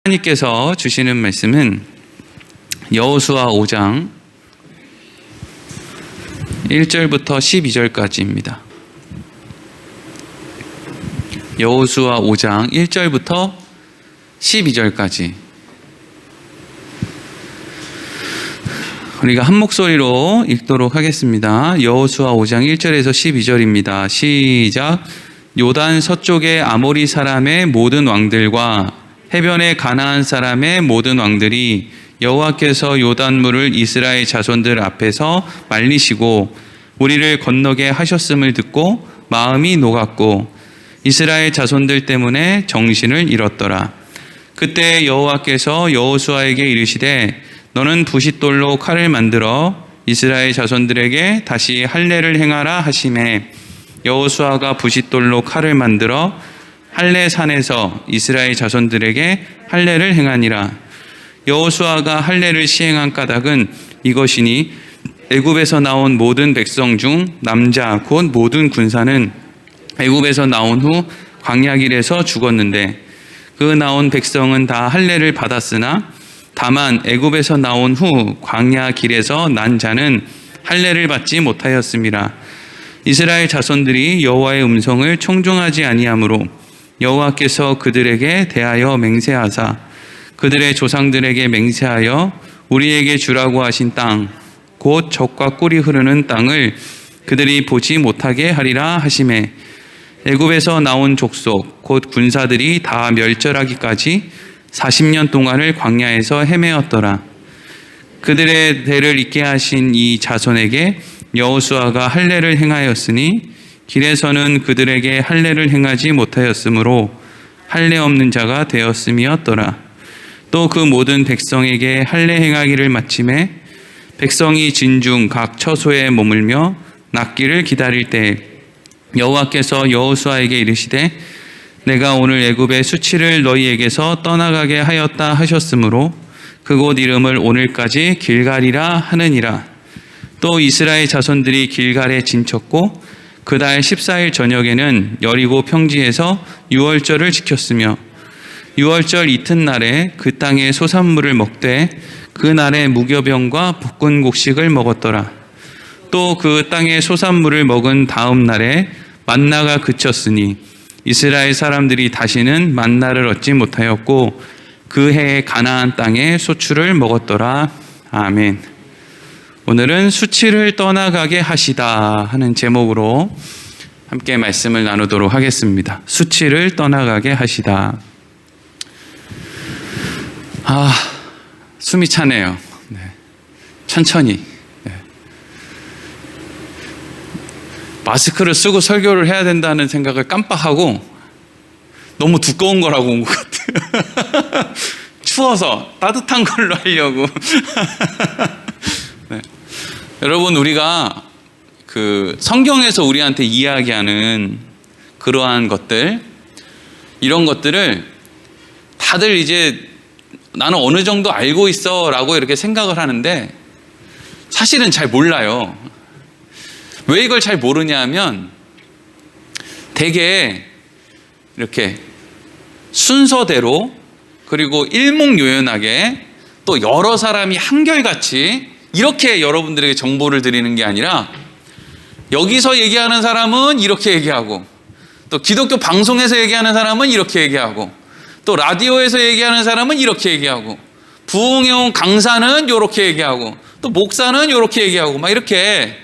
하나님께서 주시는 말씀은 여호수아 5장 1절부터 12절까지입니다. 여호수아 5장 1절부터 12절까지 우리가 한 목소리로 읽도록 하겠습니다. 여호수아 5장 1절에서 12절입니다. 시작. 요단 서쪽의 아모리 사람의 모든 왕들과 해변의 가나안 사람의 모든 왕들이 여호와께서 요단물을 이스라엘 자손들 앞에서 말리시고 우리를 건너게 하셨음을 듣고 마음이 녹았고 이스라엘 자손들 때문에 정신을 잃었더라. 그때 여호와께서 여호수아에게 이르시되 너는 부싯돌로 칼을 만들어 이스라엘 자손들에게 다시 할례를 행하라 하시매 여호수아가 부싯돌로 칼을 만들어 할례 산에서 이스라엘 자손들에게 할례를 행하니라. 여호수아가 할례를 시행한 까닭은 이것이니 애굽에서 나온 모든 백성 중 남자 곧 모든 군사는 애굽에서 나온 후 광야길에서 죽었는데 그 나온 백성은 다 할례를 받았으나 다만 애굽에서 나온 후 광야길에서 난 자는 할례를 받지 못하였음이라. 이스라엘 자손들이 여호와의 음성을 청종하지 아니하므로 여호와께서 그들에게 대하여 맹세하사 그들의 조상들에게 맹세하여 우리에게 주라고 하신 땅 곧 젖과 꿀이 흐르는 땅을 그들이 보지 못하게 하리라 하시매 애굽에서 나온 족속 곧 군사들이 다 멸절하기까지 40년 동안을 광야에서 헤매었더라. 그들의 대를 잇게 하신 이 자손에게 여호수아가 할례를 행하였으니 길에서는 그들에게 할례를 행하지 못하였으므로 할례 없는 자가 되었음이었더라. 또 그 모든 백성에게 할례 행하기를 마침에 백성이 진중 각 처소에 머물며 낫기를 기다릴 때 여호와께서 여호수아에게 이르시되 내가 오늘 애굽의 수치를 너희에게서 떠나가게 하였다 하셨으므로 그곳 이름을 오늘까지 길갈이라 하느니라. 또 이스라엘 자손들이 길갈에 진쳤고 그달 14일 저녁에는 여리고 평지에서 유월절을 지켰으며 유월절 이튿날에 그 땅의 소산물을 먹되 그 날에 무교병과 볶은 곡식을 먹었더라. 또 그 땅의 소산물을 먹은 다음 날에 만나가 그쳤으니 이스라엘 사람들이 다시는 만나를 얻지 못하였고 그 해에 가나안 땅에 소출을 먹었더라. 아멘. 오늘은 수치를 떠나가게 하시다 하는 제목으로 함께 말씀을 나누도록 하겠습니다. 수치를 떠나가게 하시다. 숨이 차네요. 네. 천천히. 네. 마스크를 쓰고 설교를 해야 된다는 생각을 깜빡하고 너무 두꺼운 거라고 온 것 같아요. 추워서 따뜻한 걸로 하려고. 네. 여러분, 우리가 그 성경에서 우리한테 이야기하는 그러한 것들, 이런 것들을 다들 이제 나는 어느 정도 알고 있어 라고 이렇게 생각을 하는데 사실은 잘 몰라요. 왜 이걸 잘 모르냐 하면 되게 이렇게 순서대로 그리고 일목요연하게 또 여러 사람이 한결같이 이렇게 여러분들에게 정보를 드리는 게 아니라 여기서 얘기하는 사람은 이렇게 얘기하고 또 기독교 방송에서 얘기하는 사람은 이렇게 얘기하고 또 라디오에서 얘기하는 사람은 이렇게 얘기하고 부흥에 온 강사는 이렇게 얘기하고 또 목사는 이렇게 얘기하고 막 이렇게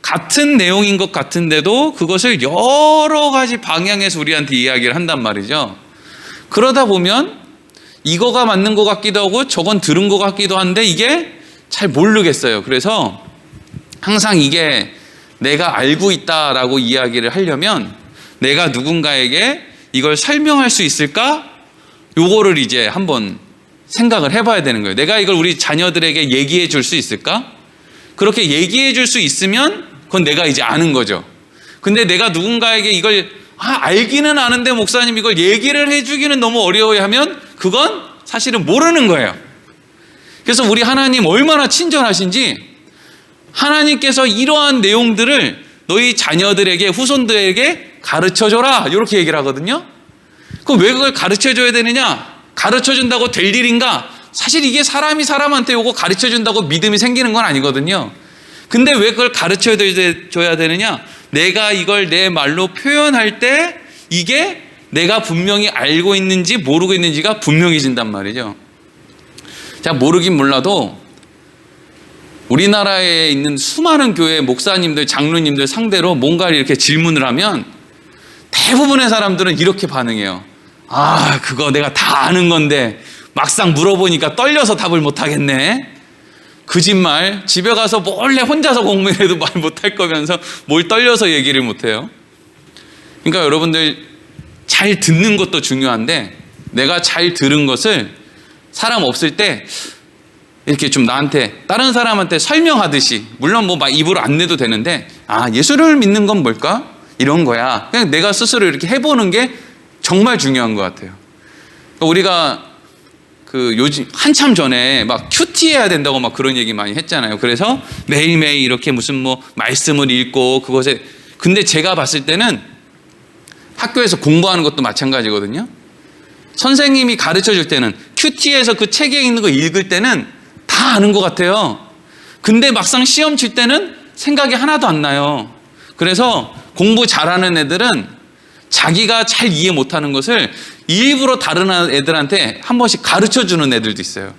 같은 내용인 것 같은데도 그것을 여러 가지 방향에서 우리한테 이야기를 한단 말이죠. 그러다 보면 이거가 맞는 것 같기도 하고 저건 들은 것 같기도 한데 이게 잘 모르겠어요. 그래서 항상 이게 내가 알고 있다라고 이야기를 하려면 내가 누군가에게 이걸 설명할 수 있을까? 요거를 이제 한번 생각을 해봐야 되는 거예요. 내가 이걸 우리 자녀들에게 얘기해 줄 수 있을까? 그렇게 얘기해 줄 수 있으면 그건 내가 이제 아는 거죠. 근데 내가 누군가에게 이걸 알기는 아는데 목사님 이걸 얘기를 해주기는 너무 어려워요 하면 그건 사실은 모르는 거예요. 그래서 우리 하나님 얼마나 친절하신지 하나님께서 이러한 내용들을 너희 자녀들에게 후손들에게 가르쳐줘라 이렇게 얘기를 하거든요. 그럼 왜 그걸 가르쳐줘야 되느냐? 가르쳐준다고 될 일인가? 사실 이게 사람이 사람한테 요거 가르쳐준다고 믿음이 생기는 건 아니거든요. 근데 왜 그걸 가르쳐줘야 되느냐? 내가 이걸 내 말로 표현할 때 이게 내가 분명히 알고 있는지 모르고 있는지가 분명해진단 말이죠. 자, 모르긴 몰라도 우리나라에 있는 수많은 교회 목사님들, 장로님들 상대로 뭔가 이렇게 질문을 하면 대부분의 사람들은 이렇게 반응해요. 아, 그거 내가 다 아는 건데 막상 물어보니까 떨려서 답을 못하겠네. 거짓말. 집에 가서 몰래 혼자서 공부해도 말 못할 거면서 뭘 떨려서 얘기를 못해요. 그러니까 여러분들 잘 듣는 것도 중요한데 내가 잘 들은 것을 사람 없을 때 이렇게 좀 나한테 다른 사람한테 설명하듯이, 물론 뭐 막 입으로 안 내도 되는데, 아, 예수를 믿는 건 뭘까? 이런 거야. 그냥 내가 스스로 이렇게 해보는 게 정말 중요한 것 같아요. 우리가 요즘 한참 전에 막 큐티 해야 된다고 막 그런 얘기 많이 했잖아요. 그래서 매일매일 이렇게 무슨 뭐 말씀을 읽고 그것에, 근데 제가 봤을 때는 학교에서 공부하는 것도 마찬가지거든요. 선생님이 가르쳐 줄 때는 큐티에서 그 책에 있는 거 읽을 때는 다 아는 것 같아요. 근데 막상 시험 칠 때는 생각이 하나도 안 나요. 그래서 공부 잘하는 애들은 자기가 잘 이해 못하는 것을 일부러 다른 애들한테 한 번씩 가르쳐 주는 애들도 있어요.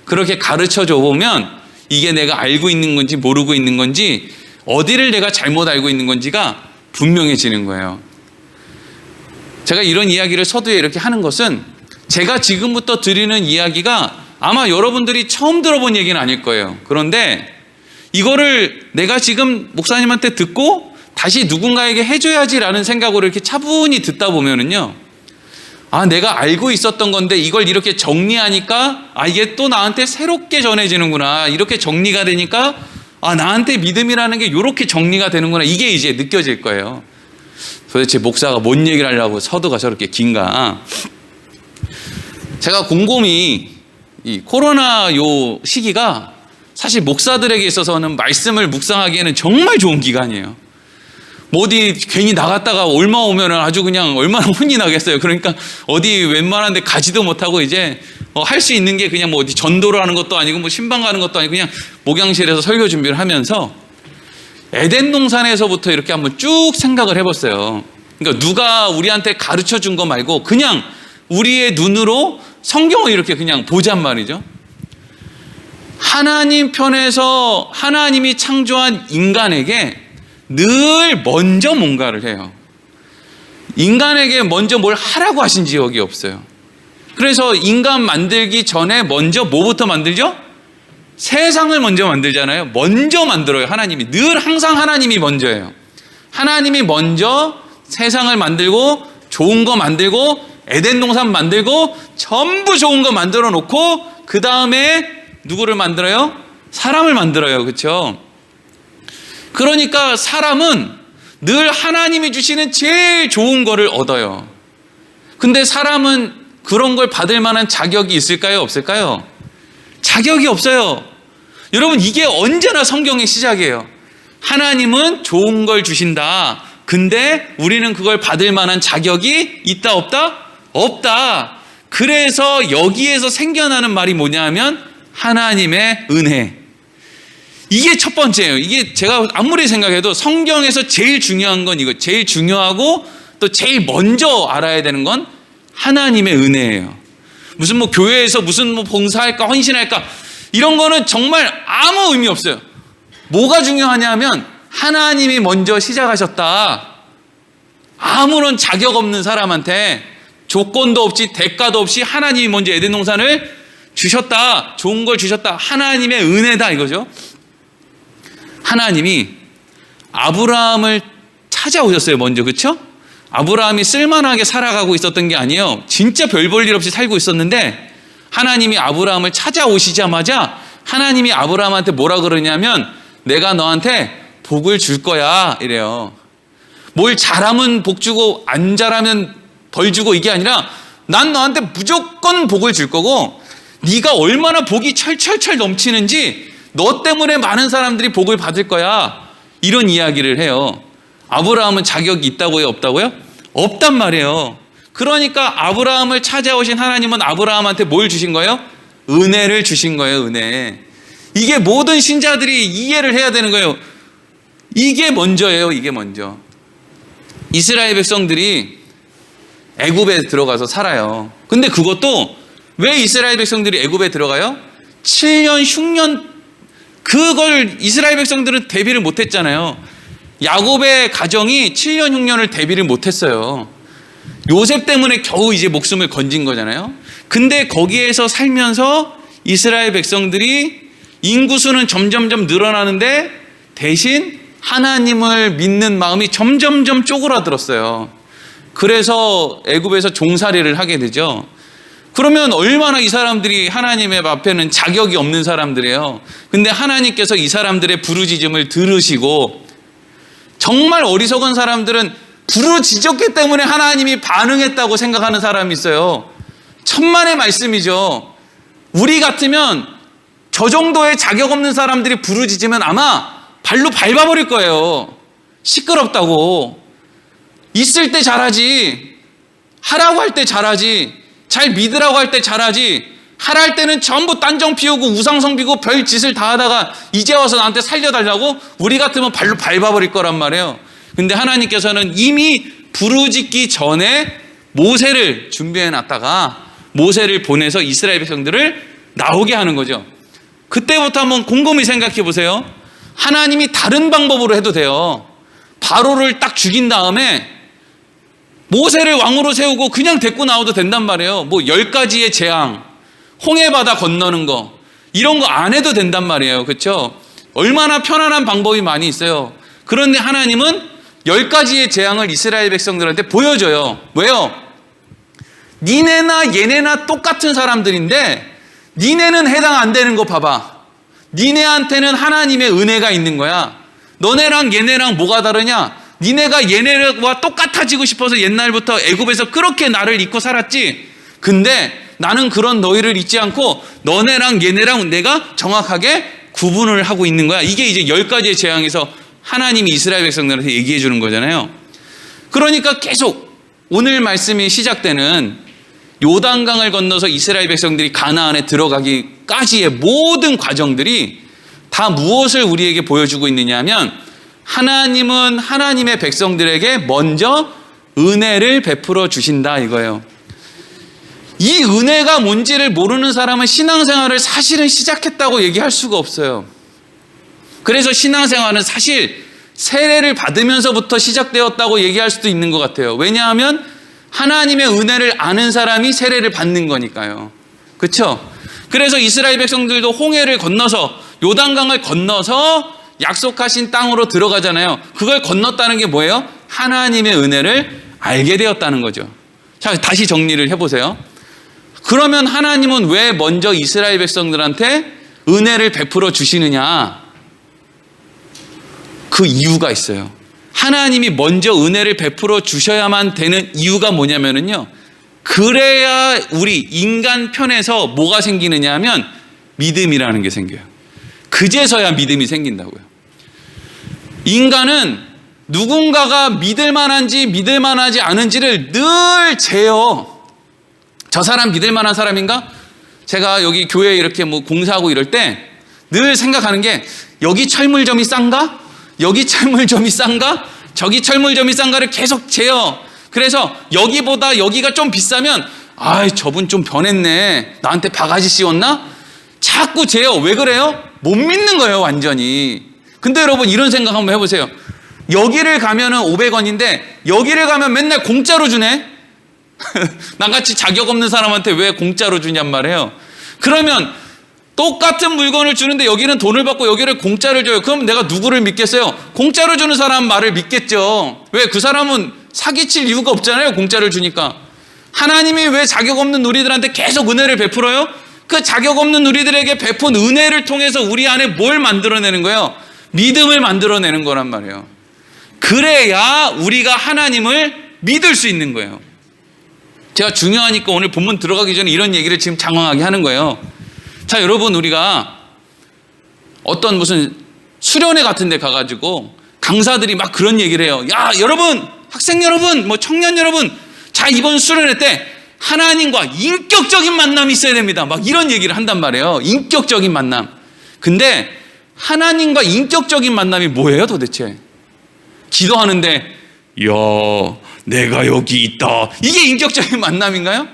그렇게 가르쳐 줘 보면 이게 내가 알고 있는 건지 모르고 있는 건지, 어디를 내가 잘못 알고 있는 건지가 분명해지는 거예요. 제가 이런 이야기를 서두에 이렇게 하는 것은 제가 지금부터 드리는 이야기가 아마 여러분들이 처음 들어본 얘기는 아닐 거예요. 그런데 이거를 내가 지금 목사님한테 듣고 다시 누군가에게 해줘야지라는 생각으로 이렇게 차분히 듣다 보면은요, 아, 내가 알고 있었던 건데 이걸 이렇게 정리하니까, 아, 이게 또 나한테 새롭게 전해지는구나. 이렇게 정리가 되니까, 아, 나한테 믿음이라는 게 이렇게 정리가 되는구나. 이게 이제 느껴질 거예요. 도대체 목사가 뭔 얘기를 하려고 서두가 저렇게 긴가. 제가 곰곰이 이 코로나 요 시기가 사실 목사들에게 있어서는 말씀을 묵상하기에는 정말 좋은 기간이에요. 뭐 어디 괜히 나갔다가 얼마 오면 아주 그냥 얼마나 혼이 나겠어요. 그러니까 어디 웬만한 데 가지도 못하고 이제 할 수 있는 게 그냥 뭐 어디 전도를 하는 것도 아니고 뭐 신방 가는 것도 아니고 그냥 목양실에서 설교 준비를 하면서 에덴 동산에서부터 이렇게 한번 쭉 생각을 해봤어요. 그러니까 누가 우리한테 가르쳐 준 거 말고 그냥 우리의 눈으로 성경을 이렇게 그냥 보잔 말이죠. 하나님 편에서 하나님이 창조한 인간에게 늘 먼저 뭔가를 해요. 인간에게 먼저 뭘 하라고 하신 지역이 없어요. 그래서 인간 만들기 전에 먼저 뭐부터 만들죠? 세상을 먼저 만들잖아요. 먼저 만들어요. 하나님이. 늘 항상 하나님이 먼저예요. 하나님이 먼저 세상을 만들고 좋은 거 만들고 에덴 동산 만들고 전부 좋은 거 만들어 놓고 그 다음에 누구를 만들어요? 사람을 만들어요. 그렇죠? 그러니까 사람은 늘 하나님이 주시는 제일 좋은 거를 얻어요. 근데 사람은 그런 걸 받을 만한 자격이 있을까요? 없을까요? 자격이 없어요. 여러분, 이게 언제나 성경의 시작이에요. 하나님은 좋은 걸 주신다. 근데 우리는 그걸 받을 만한 자격이 있다 없다? 없다. 그래서 여기에서 생겨나는 말이 뭐냐 하면 하나님의 은혜. 이게 첫 번째예요. 이게 제가 아무리 생각해도 성경에서 제일 중요한 건 이거, 제일 중요하고 또 제일 먼저 알아야 되는 건 하나님의 은혜예요. 무슨 뭐 교회에서 무슨 뭐 봉사할까 헌신할까 이런 거는 정말 아무 의미 없어요. 뭐가 중요하냐면 하나님이 먼저 시작하셨다. 아무런 자격 없는 사람한테 조건도 없이 대가도 없이 하나님이 먼저 에덴 동산을 주셨다. 좋은 걸 주셨다. 하나님의 은혜다 이거죠. 하나님이 아브라함을 찾아오셨어요. 먼저. 그렇죠? 아브라함이 쓸만하게 살아가고 있었던 게 아니에요. 진짜 별 볼 일 없이 살고 있었는데 하나님이 아브라함을 찾아오시자마자 하나님이 아브라함한테 뭐라 그러냐면 내가 너한테 복을 줄 거야 이래요. 뭘 잘하면 복 주고 안 잘하면 벌 주고 이게 아니라 난 너한테 무조건 복을 줄 거고 네가 얼마나 복이 철철철 넘치는지 너 때문에 많은 사람들이 복을 받을 거야. 이런 이야기를 해요. 아브라함은 자격이 있다고요? 없다고요? 없단 말이에요. 그러니까 아브라함을 찾아오신 하나님은 아브라함한테 뭘 주신 거예요? 은혜를 주신 거예요. 은혜. 이게 모든 신자들이 이해를 해야 되는 거예요. 이게 먼저예요. 이게 먼저. 이스라엘 백성들이 애굽에 들어가서 살아요. 근데 그것도 왜 이스라엘 백성들이 애굽에 들어가요? 7년 흉년, 그걸 이스라엘 백성들은 대비를 못했잖아요. 야곱의 가정이 7년 흉년을 대비를 못했어요. 요셉 때문에 겨우 이제 목숨을 건진 거잖아요. 근데 거기에서 살면서 이스라엘 백성들이 인구수는 점점점 늘어나는데 대신 하나님을 믿는 마음이 점점점 쪼그라들었어요. 그래서 애굽에서 종살이를 하게 되죠. 그러면 얼마나 이 사람들이 하나님의 앞에는 자격이 없는 사람들이에요. 근데 하나님께서 이 사람들의 부르짖음을 들으시고, 정말 어리석은 사람들은 부르짖었기 때문에 하나님이 반응했다고 생각하는 사람이 있어요. 천만의 말씀이죠. 우리 같으면 저 정도의 자격 없는 사람들이 부르짖으면 아마 발로 밟아버릴 거예요. 시끄럽다고. 있을 때 잘하지, 하라고 할 때 잘하지, 잘 믿으라고 할 때 잘하지, 하라 할 때는 전부 딴정 피우고 우상성 비고 별 짓을 다 하다가 이제 와서 나한테 살려달라고, 우리 같으면 발로 밟아버릴 거란 말이에요. 근데 하나님께서는 이미 부르짖기 전에 모세를 준비해 놨다가 모세를 보내서 이스라엘 백성들을 나오게 하는 거죠. 그때부터 한번 곰곰이 생각해 보세요. 하나님이 다른 방법으로 해도 돼요. 바로를 딱 죽인 다음에 모세를 왕으로 세우고 그냥 데리고 나와도 된단 말이에요. 뭐 10가지의 재앙, 홍해바다 건너는 거, 이런 거 안 해도 된단 말이에요. 그렇죠? 얼마나 편안한 방법이 많이 있어요. 그런데 하나님은 10가지의 재앙을 이스라엘 백성들한테 보여줘요. 왜요? 니네나 얘네나 똑같은 사람들인데 니네는 해당 안 되는 거 봐봐. 니네한테는 하나님의 은혜가 있는 거야. 너네랑 얘네랑 뭐가 다르냐? 니네가 얘네와 똑같아지고 싶어서 옛날부터 애굽에서 그렇게 나를 잊고 살았지. 근데 나는 그런 너희를 잊지 않고 너네랑 얘네랑 내가 정확하게 구분을 하고 있는 거야. 이게 이제 10가지의 재앙에서 하나님이 이스라엘 백성들한테 얘기해 주는 거잖아요. 그러니까 계속 오늘 말씀이 시작되는 요단강을 건너서 이스라엘 백성들이 가나안에 들어가기까지의 모든 과정들이 다 무엇을 우리에게 보여주고 있느냐 하면, 하나님은 하나님의 백성들에게 먼저 은혜를 베풀어 주신다 이거예요. 이 은혜가 뭔지를 모르는 사람은 신앙생활을 사실은 시작했다고 얘기할 수가 없어요. 그래서 신앙생활은 사실 세례를 받으면서부터 시작되었다고 얘기할 수도 있는 것 같아요. 왜냐하면 하나님의 은혜를 아는 사람이 세례를 받는 거니까요. 그렇죠? 그래서 이스라엘 백성들도 홍해를 건너서 요단강을 건너서 약속하신 땅으로 들어가잖아요. 그걸 건넜다는 게 뭐예요? 하나님의 은혜를 알게 되었다는 거죠. 자, 다시 정리를 해보세요. 그러면 하나님은 왜 먼저 이스라엘 백성들한테 은혜를 베풀어 주시느냐? 그 이유가 있어요. 하나님이 먼저 은혜를 베풀어 주셔야만 되는 이유가 뭐냐면요, 그래야 우리 인간 편에서 뭐가 생기느냐 하면 믿음이라는 게 생겨요. 그제서야 믿음이 생긴다고요. 인간은 누군가가 믿을 만한지 믿을 만하지 않은지를 늘 재요. 저 사람 믿을 만한 사람인가? 제가 여기 교회에 이렇게 뭐 공사하고 이럴 때 늘 생각하는 게, 여기 철물점이 싼가? 여기 철물점이 싼가? 저기 철물점이 싼가를 계속 재요. 그래서 여기보다 여기가 좀 비싸면, 아이 저분 좀 변했네, 나한테 바가지 씌웠나? 자꾸 재요. 왜 그래요? 못 믿는 거예요, 완전히. 근데 여러분 이런 생각 한번 해보세요. 여기를 가면은 500원인데 여기를 가면 맨날 공짜로 주네. 나같이 자격 없는 사람한테 왜 공짜로 주냔 말이에요. 그러면 똑같은 물건을 주는데 여기는 돈을 받고 여기를 공짜를 줘요. 그럼 내가 누구를 믿겠어요? 공짜로 주는 사람 말을 믿겠죠. 왜? 그 사람은 사기칠 이유가 없잖아요, 공짜를 주니까. 하나님이 왜 자격 없는 우리들한테 계속 은혜를 베풀어요? 그 자격 없는 우리들에게 베푼 은혜를 통해서 우리 안에 뭘 만들어내는 거예요? 믿음을 만들어내는 거란 말이에요. 그래야 우리가 하나님을 믿을 수 있는 거예요. 제가 중요하니까 오늘 본문 들어가기 전에 이런 얘기를 지금 장황하게 하는 거예요. 자, 여러분, 우리가 어떤 무슨 수련회 같은 데 가가지고 강사들이 막 그런 얘기를 해요. 야, 여러분, 학생 여러분, 뭐 청년 여러분, 자, 이번 수련회 때 하나님과 인격적인 만남이 있어야 됩니다. 막 이런 얘기를 한단 말이에요. 인격적인 만남. 근데 하나님과 인격적인 만남이 뭐예요 도대체? 기도하는데 야, 내가 여기 있다. 이게 인격적인 만남인가요?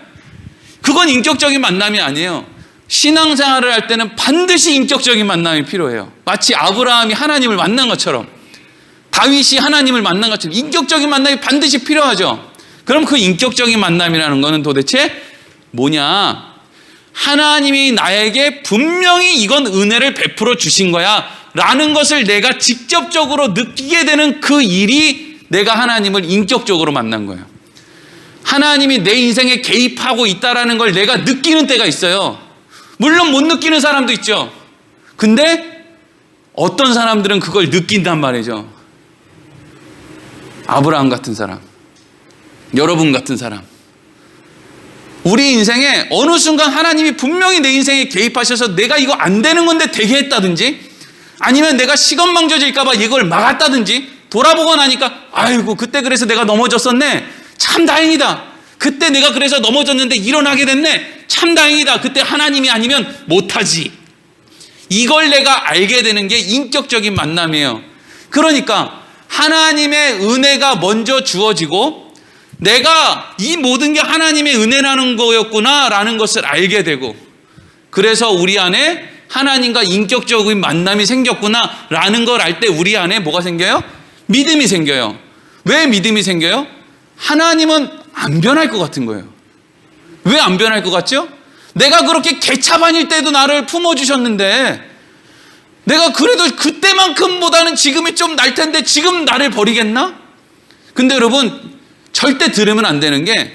그건 인격적인 만남이 아니에요. 신앙생활을 할 때는 반드시 인격적인 만남이 필요해요. 마치 아브라함이 하나님을 만난 것처럼, 다윗이 하나님을 만난 것처럼 인격적인 만남이 반드시 필요하죠. 그럼 그 인격적인 만남이라는 거는 도대체 뭐냐? 하나님이 나에게 분명히 이건 은혜를 베풀어 주신 거야 라는 것을 내가 직접적으로 느끼게 되는 그 일이 내가 하나님을 인격적으로 만난 거예요. 하나님이 내 인생에 개입하고 있다라는 걸 내가 느끼는 때가 있어요. 물론 못 느끼는 사람도 있죠. 근데 어떤 사람들은 그걸 느낀단 말이죠. 아브라함 같은 사람, 여러분 같은 사람. 우리 인생에 어느 순간 하나님이 분명히 내 인생에 개입하셔서 내가 이거 안 되는 건데 되게 했다든지, 아니면 내가 시건망조질까 봐 이걸 막았다든지, 돌아보고 나니까 아이고 그때 그래서 내가 넘어졌었네, 참 다행이다. 그때 내가 그래서 넘어졌는데 일어나게 됐네, 참 다행이다. 그때 하나님이 아니면 못하지. 이걸 내가 알게 되는 게 인격적인 만남이에요. 그러니까 하나님의 은혜가 먼저 주어지고 내가 이 모든 게 하나님의 은혜라는 거였구나 라는 것을 알게 되고, 그래서 우리 안에 하나님과 인격적인 만남이 생겼구나 라는 걸 알 때 우리 안에 뭐가 생겨요? 믿음이 생겨요. 왜 믿음이 생겨요? 하나님은 안 변할 것 같은 거예요. 왜 안 변할 것 같죠? 내가 그렇게 개차반일 때도 나를 품어주셨는데, 내가 그래도 그때만큼보다는 지금이 좀 날 텐데 지금 나를 버리겠나? 근데 여러분 절대 들으면 안 되는 게,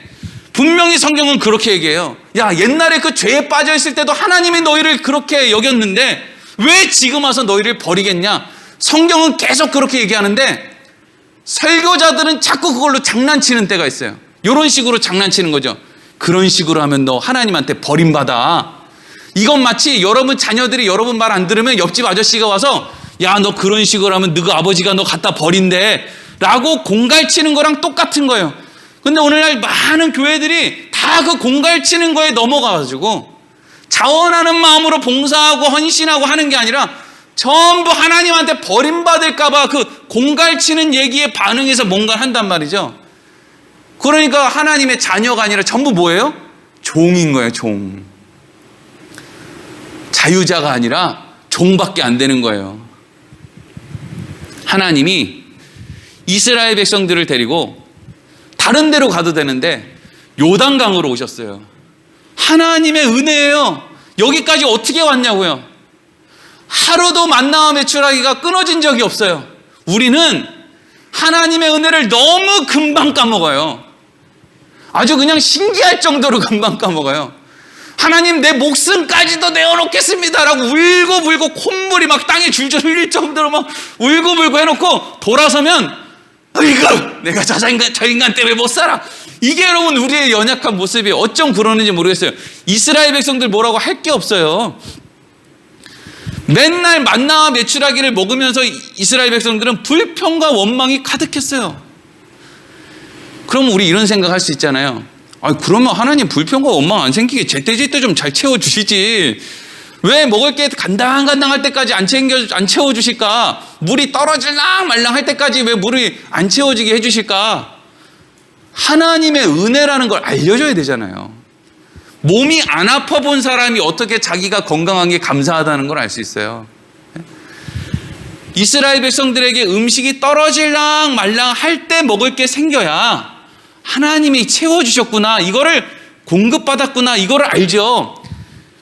분명히 성경은 그렇게 얘기해요. 야, 옛날에 그 죄에 빠져 있을 때도 하나님이 너희를 그렇게 여겼는데 왜 지금 와서 너희를 버리겠냐? 성경은 계속 그렇게 얘기하는데 설교자들은 자꾸 그걸로 장난치는 때가 있어요. 이런 식으로 장난치는 거죠. 그런 식으로 하면 너 하나님한테 버림받아. 이건 마치 여러분 자녀들이 여러분 말 안 들으면 옆집 아저씨가 와서 야, 너 그런 식으로 하면 너그 아버지가 너 갖다 버린대 라고 공갈치는 거랑 똑같은 거예요. 근데 오늘날 많은 교회들이 다 그 공갈치는 거에 넘어가가지고 자원하는 마음으로 봉사하고 헌신하고 하는 게 아니라 전부 하나님한테 버림받을까봐 그 공갈치는 얘기에 반응해서 뭔가를 한단 말이죠. 그러니까 하나님의 자녀가 아니라 전부 뭐예요? 종인 거예요, 종. 자유자가 아니라 종밖에 안 되는 거예요. 하나님이 이스라엘 백성들을 데리고 다른 데로 가도 되는데 요단강으로 오셨어요. 하나님의 은혜예요. 여기까지 어떻게 왔냐고요. 하루도 만나와 메추라기가 끊어진 적이 없어요. 우리는 하나님의 은혜를 너무 금방 까먹어요. 아주 그냥 신기할 정도로 금방 까먹어요. 하나님 내 목숨까지도 내어놓겠습니다 라고 울고불고 콧물이 막 땅에 줄줄 흘릴 정도로 막 울고불고 해놓고 돌아서면 어이구 내가 저 인간 때문에 못 살아. 이게 여러분 우리의 연약한 모습이 어쩜 그러는지 모르겠어요. 이스라엘 백성들 뭐라고 할 게 없어요. 맨날 만나와 메추라기를 먹으면서 이스라엘 백성들은 불평과 원망이 가득했어요. 그럼 우리 이런 생각할 수 있잖아요. 그러면 하나님 불평과 원망 안 생기게 제때제때 좀 잘 채워주시지. 왜 먹을 게 간당간당할 때까지 안 채워주실까? 물이 떨어질랑 말랑 할 때까지 왜 물이 안 채워지게 해주실까? 하나님의 은혜라는 걸 알려줘야 되잖아요. 몸이 안 아파 본 사람이 어떻게 자기가 건강한 게 감사하다는 걸 알 수 있어요. 이스라엘 백성들에게 음식이 떨어질랑 말랑 할 때 먹을 게 생겨야 하나님이 채워주셨구나, 이거를 공급받았구나, 이거를 알죠.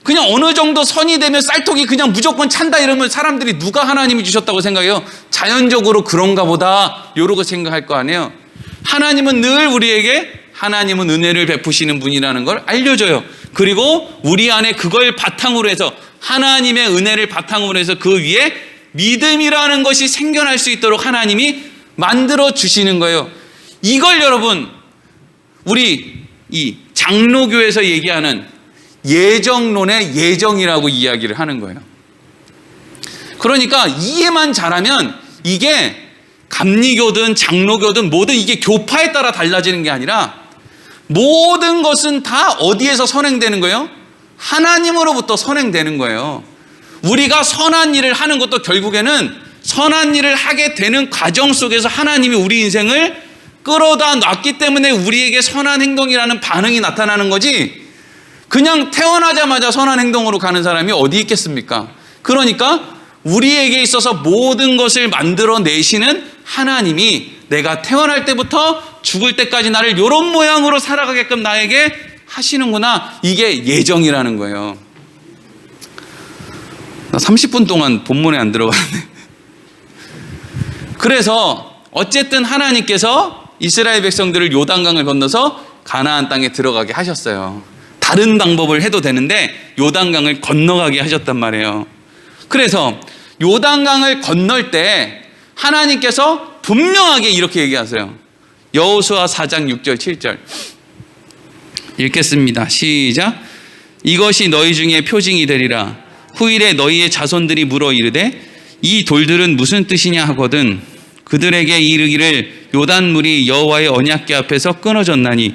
그냥 어느 정도 선이 되면 쌀통이 그냥 무조건 찬다 이러면 사람들이 누가 하나님이 주셨다고 생각해요? 자연적으로 그런가 보다 이러고 생각할 거 아니에요. 하나님은 늘 우리에게 하나님은 은혜를 베푸시는 분이라는 걸 알려줘요. 그리고 우리 안에 그걸 바탕으로 해서 하나님의 은혜를 바탕으로 해서 그 위에 믿음이라는 것이 생겨날 수 있도록 하나님이 만들어 주시는 거예요. 이걸 여러분 우리 이 장로교에서 얘기하는 예정론의 예정이라고 이야기를 하는 거예요. 그러니까 이해만 잘하면 이게 감리교든 장로교든 뭐든 이게 교파에 따라 달라지는 게 아니라 모든 것은 다 어디에서 선행되는 거예요? 하나님으로부터 선행되는 거예요. 우리가 선한 일을 하는 것도 결국에는 선한 일을 하게 되는 과정 속에서 하나님이 우리 인생을 끌어다 놨기 때문에 우리에게 선한 행동이라는 반응이 나타나는 거지, 그냥 태어나자마자 선한 행동으로 가는 사람이 어디 있겠습니까? 그러니까 우리에게 있어서 모든 것을 만들어내시는 하나님이 내가 태어날 때부터 죽을 때까지 나를 이런 모양으로 살아가게끔 나에게 하시는구나. 이게 예정이라는 거예요. 나 30분 동안 본문에 안 들어갔네. 그래서 어쨌든 하나님께서 이스라엘 백성들을 요단강을 건너서 가나안 땅에 들어가게 하셨어요. 다른 방법을 해도 되는데 요단강을 건너가게 하셨단 말이에요. 그래서 요단강을 건널 때 하나님께서 분명하게 이렇게 얘기하세요. 여호수아 4장 6절 7절 읽겠습니다. 시작. 이것이 너희 중에 표징이 되리라. 후일에 너희의 자손들이 물어 이르되 이 돌들은 무슨 뜻이냐 하거든 그들에게 이르기를 요단물이 여호와의 언약궤 앞에서 끊어졌나니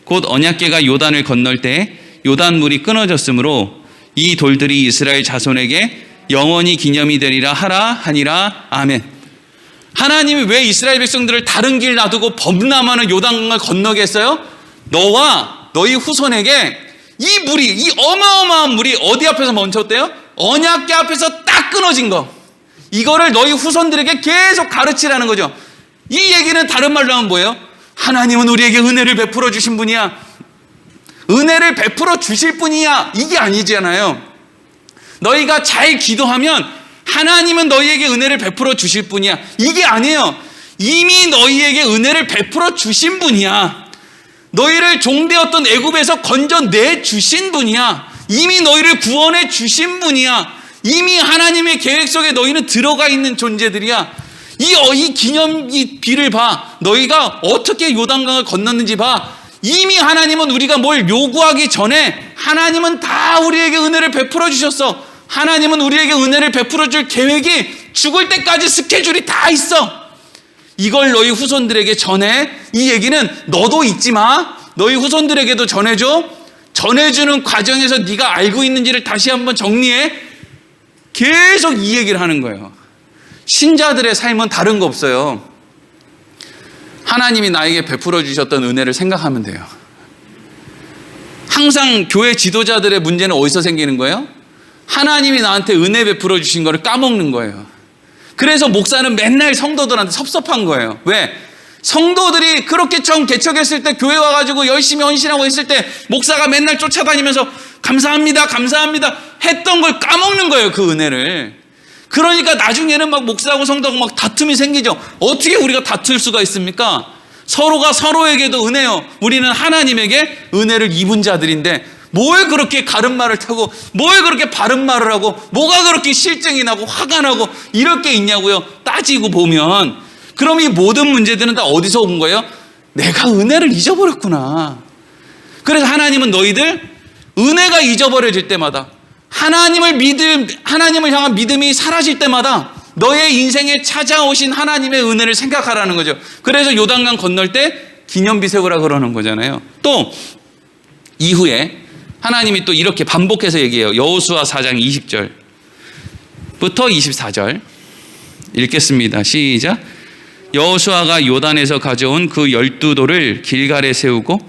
곧 언약궤가 요단을 건널 때 요단물이 끊어졌으므로 이 돌들이 이스라엘 자손에게 영원히 기념이 되리라 하라 하니라. 아멘. 하나님이 왜 이스라엘 백성들을 다른 길 놔두고 범람하는 요단강을 건너게 했어요? 너와 너희 후손에게 이 물이, 이 어마어마한 물이 어디 앞에서 멈췄대요? 언약궤 앞에서 딱 끊어진 거. 이거를 너희 후손들에게 계속 가르치라는 거죠. 이 얘기는 다른 말로 하면 뭐예요? 하나님은 우리에게 은혜를 베풀어 주신 분이야. 은혜를 베풀어 주실 분이야. 이게 아니잖아요. 너희가 잘 기도하면 하나님은 너희에게 은혜를 베풀어 주실 분이야. 이게 아니에요. 이미 너희에게 은혜를 베풀어 주신 분이야. 너희를 종되었던 애굽에서 건져내 주신 분이야. 이미 너희를 구원해 주신 분이야. 이미 하나님의 계획 속에 너희는 들어가 있는 존재들이야. 이 기념 이 비를 봐. 너희가 어떻게 요단강을 건넜는지 봐. 이미 하나님은 우리가 뭘 요구하기 전에 하나님은 다 우리에게 은혜를 베풀어 주셨어. 하나님은 우리에게 은혜를 베풀어 줄 계획이 죽을 때까지 스케줄이 다 있어. 이걸 너희 후손들에게 전해. 이 얘기는 너도 잊지 마. 너희 후손들에게도 전해줘. 전해주는 과정에서 네가 알고 있는지를 다시 한번 정리해. 계속 이 얘기를 하는 거예요. 신자들의 삶은 다른 거 없어요. 하나님이 나에게 베풀어 주셨던 은혜를 생각하면 돼요. 항상 교회 지도자들의 문제는 어디서 생기는 거예요? 하나님이 나한테 은혜 베풀어 주신 거를 까먹는 거예요. 그래서 목사는 맨날 성도들한테 섭섭한 거예요. 왜? 성도들이 그렇게 처음 개척했을 때 교회 와가지고 열심히 헌신하고 있을 때 목사가 맨날 쫓아다니면서 감사합니다 감사합니다 했던 걸 까먹는 거예요. 그 은혜를. 그러니까 나중에는 막 목사하고 성도하고 막 다툼이 생기죠. 어떻게 우리가 다툴 수가 있습니까? 서로가 서로에게도 은혜요. 우리는 하나님에게 은혜를 입은 자들인데 뭘 그렇게 가른 말을 타고 뭘 그렇게 바른 말을 하고 뭐가 그렇게 실증이 나고 화가 나고 이럴 게 있냐고요. 따지고 보면 그럼 이 모든 문제들은 다 어디서 온 거예요? 내가 은혜를 잊어버렸구나. 그래서 하나님은 너희들 은혜가 잊어버려질 때마다 하나님을 향한 믿음이 사라질 때마다 너의 인생에 찾아오신 하나님의 은혜를 생각하라는 거죠. 그래서 요단강 건널 때 기념비 세우라 그러는 거잖아요. 또 이후에 하나님이 또 이렇게 반복해서 얘기해요. 여호수아 4장 20절부터 24절 읽겠습니다. 시작. 여호수아가 요단에서 가져온 그 12돌을 길갈에 세우고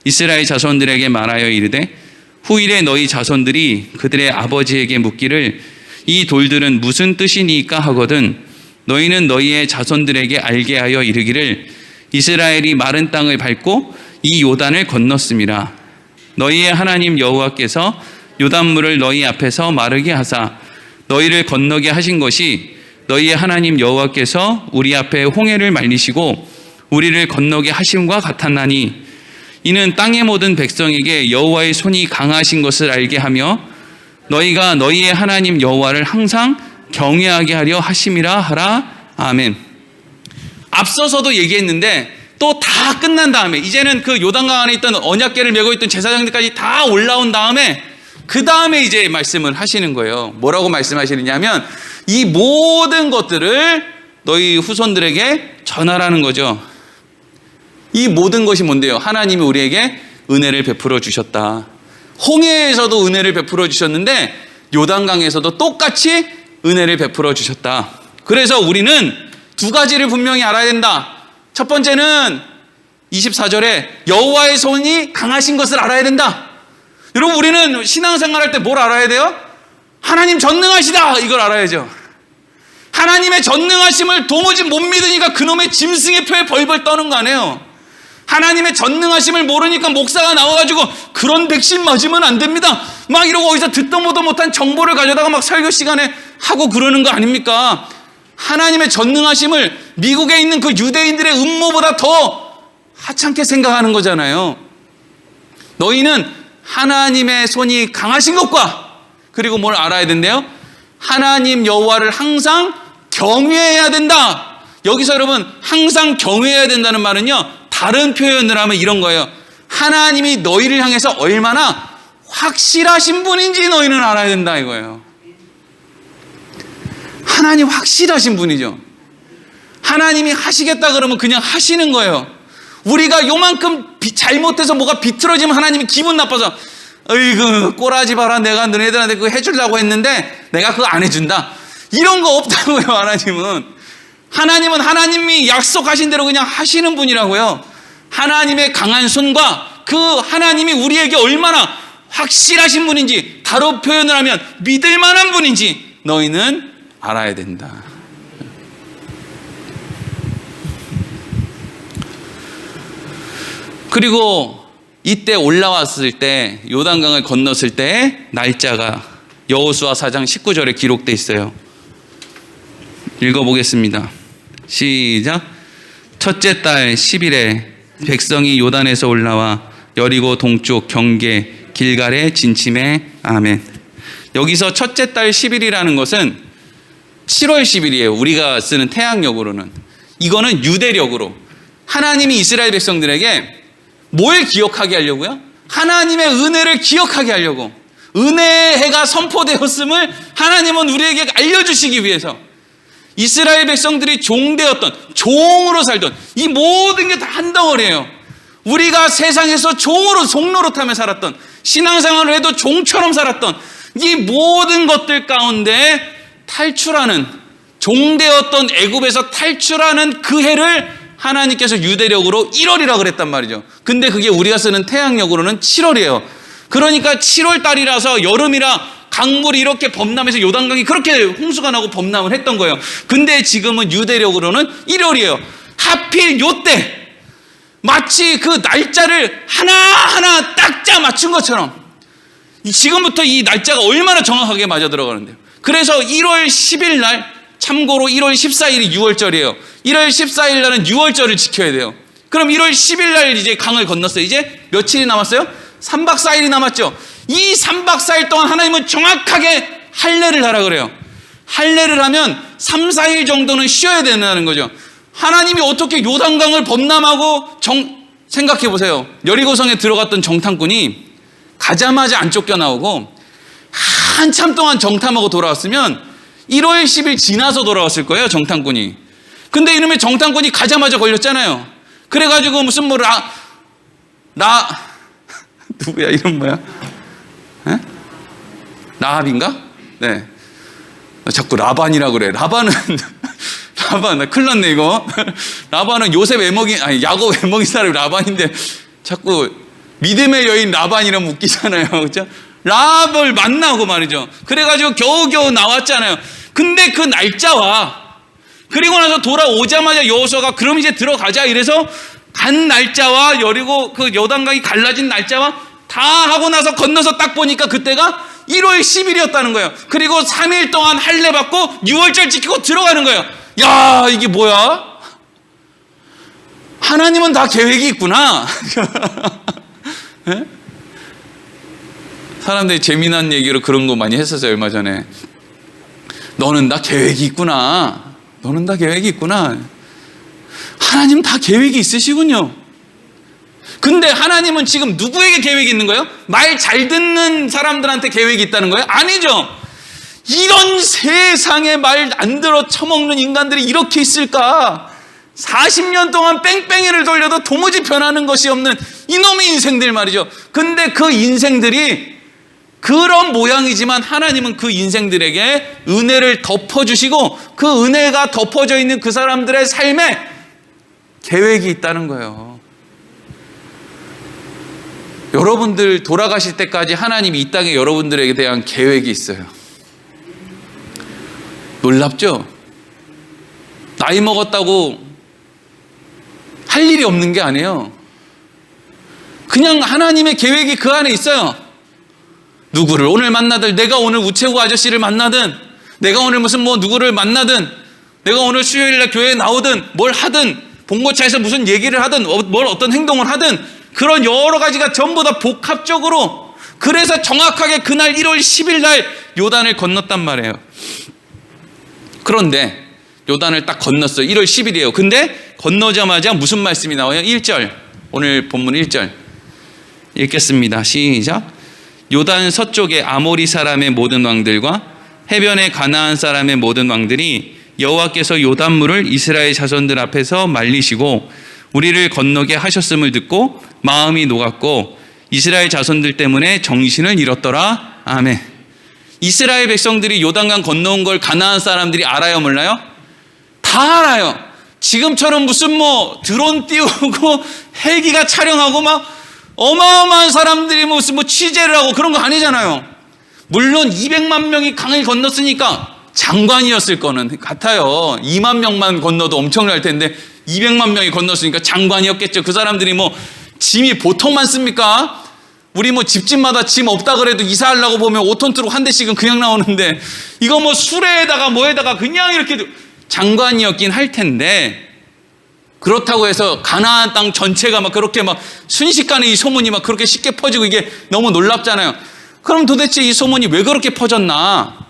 이스라엘 자손들에게 말하여 이르되 후일에 너희 자손들이 그들의 아버지에게 묻기를 이 돌들은 무슨 뜻이니까 하거든 너희는 너희의 자손들에게 알게 하여 이르기를 이스라엘이 마른 땅을 밟고 이 요단을 건넜음이라. 너희의 하나님 여호와께서 요단물을 너희 앞에서 마르게 하사 너희를 건너게 하신 것이 너희의 하나님 여호와께서 우리 앞에 홍해를 말리시고 우리를 건너게 하심과 같았나니 이는 땅의 모든 백성에게 여호와의 손이 강하신 것을 알게 하며 너희가 너희의 하나님 여호와를 항상 경외하게 하려 하심이라 하라. 아멘. 앞서서도 얘기했는데 또 다 끝난 다음에 이제는 그 요단강 안에 있던 언약궤를 메고 있던 제사장들까지 다 올라온 다음에 그 다음에 이제 말씀을 하시는 거예요. 뭐라고 말씀하시느냐면 이 모든 것들을 너희 후손들에게 전하라는 거죠. 이 모든 것이 뭔데요? 하나님이 우리에게 은혜를 베풀어 주셨다. 홍해에서도 은혜를 베풀어 주셨는데 요단강에서도 똑같이 은혜를 베풀어 주셨다. 그래서 우리는 두 가지를 분명히 알아야 된다. 첫 번째는 24절에 여호와의 손이 강하신 것을 알아야 된다. 여러분, 우리는 신앙생활할 때 뭘 알아야 돼요? 하나님 전능하시다, 이걸 알아야죠. 하나님의 전능하심을 도무지 못 믿으니까 그놈의 짐승의 표에 벌벌 떠는 거 아니에요. 하나님의 전능하심을 모르니까 목사가 나와가지고 그런 백신 맞으면 안 됩니다 막 이러고 어디서 듣도 보도 못한 정보를 가져다가 막 설교 시간에 하고 그러는 거 아닙니까? 하나님의 전능하심을 미국에 있는 그 유대인들의 음모보다 더 하찮게 생각하는 거잖아요. 너희는 하나님의 손이 강하신 것과 그리고 뭘 알아야 된대요? 하나님 여호와를 항상 경외해야 된다. 여기서 여러분, 항상 경외해야 된다는 말은요, 다른 표현을 하면 이런 거예요. 하나님이 너희를 향해서 얼마나 확실하신 분인지 너희는 알아야 된다, 이거예요. 하나님 확실하신 분이죠. 하나님이 하시겠다 그러면 그냥 하시는 거예요. 우리가 요만큼 잘못해서 뭐가 비틀어지면 하나님이 기분 나빠서 어이구 꼬라지 마라, 내가 너네들한테 그거 해주려고 했는데 내가 그거 안 해준다, 이런 거 없다고요. 하나님은 하나님이 약속하신 대로 그냥 하시는 분이라고요. 하나님의 강한 손과 그 하나님이 우리에게 얼마나 확실하신 분인지, 다른 표현을 하면 믿을 만한 분인지 너희는 알아야 된다. 그리고 이때 올라왔을 때, 요단강을 건넜을 때 날짜가 여호수아 4장 19절에 기록되어 있어요. 읽어보겠습니다. 시작. 첫째 달 10일에 백성이 요단에서 올라와 여리고 동쪽 경계 길갈에 진침해. 아멘. 여기서 첫째 달 10일이라는 것은 7월 10일이에요. 우리가 쓰는 태양력으로는. 이거는 유대력으로 하나님이 이스라엘 백성들에게 뭘 기억하게 하려고요? 하나님의 은혜를 기억하게 하려고, 은혜의 해가 선포되었음을 하나님은 우리에게 알려주시기 위해서 이스라엘 백성들이 종되었던, 종으로 살던 이 모든 게 다 한 덩어리예요. 우리가 세상에서 종으로, 종노릇하며 살았던, 신앙생활을 해도 종처럼 살았던 이 모든 것들 가운데 탈출하는, 종되었던 애굽에서 탈출하는 그 해를 하나님께서 유대력으로 1월이라고 그랬단 말이죠. 근데 그게 우리가 쓰는 태양력으로는 7월이에요. 그러니까 7월 달이라서 여름이라 강물이 이렇게 범람해서 요단강이 그렇게 홍수가 나고 범람을 했던 거예요. 근데 지금은 유대력으로는 1월이에요. 하필 요때 마치 그 날짜를 하나하나 딱짜 맞춘 것처럼 지금부터 이 날짜가 얼마나 정확하게 맞아 들어가는데요. 그래서 1월 10일 날, 참고로 1월 14일이 6월절이에요. 1월 14일 날은 6월절을 지켜야 돼요. 그럼 1월 10일 날 이제 강을 건넜어요. 이제 며칠이 남았어요? 3박 4일이 남았죠. 이 3박 4일 동안 하나님은 정확하게 할례를 하라 그래요. 할례를 하면 3, 4일 정도는 쉬어야 된다는 거죠. 하나님이 어떻게 요단강을 범람하고 생각해 보세요. 여리고성에 들어갔던 정탐꾼이 가자마자 안 쫓겨나오고 한참 동안 정탐하고 돌아왔으면 1월 10일 지나서 돌아왔을 거예요, 정탐꾼이. 근데 이놈의 정탐꾼이 가자마자 걸렸잖아요. 그래가지고 무슨 뭐 누구야, 이름 뭐야? 에? 라합인가? 네. 자꾸 라반이라 그래. 라반은 나 큰일 났네 이거. 라반은 요셉 외먹이, 아니 야곱 외먹인 사람이 라반인데 자꾸 믿음의 여인 라반 이러면 웃기잖아요. 그렇죠? 라합을 만나고 말이죠. 그래가지고 겨우겨우 나왔잖아요. 근데 그 날짜와 그리고 나서 돌아오자마자 여호수아가 그럼 이제 들어가자 이래서 간 날짜와 여리고 그 요단강이 갈라진 날짜와 다 하고 나서 건너서 딱 보니까 그때가 1월 10일이었다는 거예요. 그리고 3일 동안 할례 받고 6월절 지키고 들어가는 거예요. 야, 이게 뭐야? 하나님은 다 계획이 있구나. 네? 사람들이 재미난 얘기로 그런 거 많이 했었어요, 얼마 전에. 너는 다 계획이 있구나. 너는 다 계획이 있구나. 하나님 다 계획이 있으시군요. 근데 하나님은 지금 누구에게 계획이 있는 거예요? 말 잘 듣는 사람들한테 계획이 있다는 거예요? 아니죠. 이런 세상에 말 안 들어 처먹는 인간들이 이렇게 있을까? 40년 동안 뺑뺑이를 돌려도 도무지 변하는 것이 없는 이놈의 인생들 말이죠. 근데 그 인생들이 그런 모양이지만 하나님은 그 인생들에게 은혜를 덮어주시고 그 은혜가 덮어져 있는 그 사람들의 삶에 계획이 있다는 거예요. 여러분들 돌아가실 때까지 하나님이 이 땅에 여러분들에게 대한 계획이 있어요. 놀랍죠? 나이 먹었다고 할 일이 없는 게 아니에요. 그냥 하나님의 계획이 그 안에 있어요. 누구를 오늘 만나든, 내가 오늘 우체국 아저씨를 만나든, 내가 오늘 무슨 누구를 만나든, 내가 오늘 수요일날 교회에 나오든, 뭘 하든, 봉고차에서 무슨 얘기를 하든, 뭘 어떤 행동을 하든, 그런 여러 가지가 전부 다 복합적으로, 그래서 정확하게 그날 1월 10일 날 요단을 건넜단 말이에요. 그런데 요단을 딱 건넜어요. 1월 10일이에요. 근데 건너자마자 무슨 말씀이 나와요? 1절. 오늘 본문 1절. 읽겠습니다. 시작. 요단 서쪽의 아모리 사람의 모든 왕들과 해변의 가나안 사람의 모든 왕들이 여호와께서 요단물을 이스라엘 자손들 앞에서 말리시고 우리를 건너게 하셨음을 듣고 마음이 녹았고 이스라엘 자손들 때문에 정신을 잃었더라. 아멘. 이스라엘 백성들이 요단강 건너온 걸 가나안 사람들이 알아요, 몰라요? 다 알아요. 지금처럼 무슨 드론 띄우고 헬기가 촬영하고 막 어마어마한 사람들이 무슨 취재를 하고 그런 거 아니잖아요. 물론 200만 명이 강을 건넜으니까 장관이었을 거는 같아요. 2만 명만 건너도 엄청날 텐데 200만 명이 건넜으니까 장관이었겠죠. 그 사람들이 짐이 보통 많습니까? 우리 집집마다 짐 없다 그래도 이사하려고 보면 5톤 트럭 한 대씩은 그냥 나오는데 이거 수레에다가 뭐에다가 그냥 이렇게 장관이었긴 할 텐데 그렇다고 해서 가나안 땅 전체가 그렇게 순식간에 이 소문이 그렇게 쉽게 퍼지고 이게 너무 놀랍잖아요. 그럼 도대체 이 소문이 왜 그렇게 퍼졌나?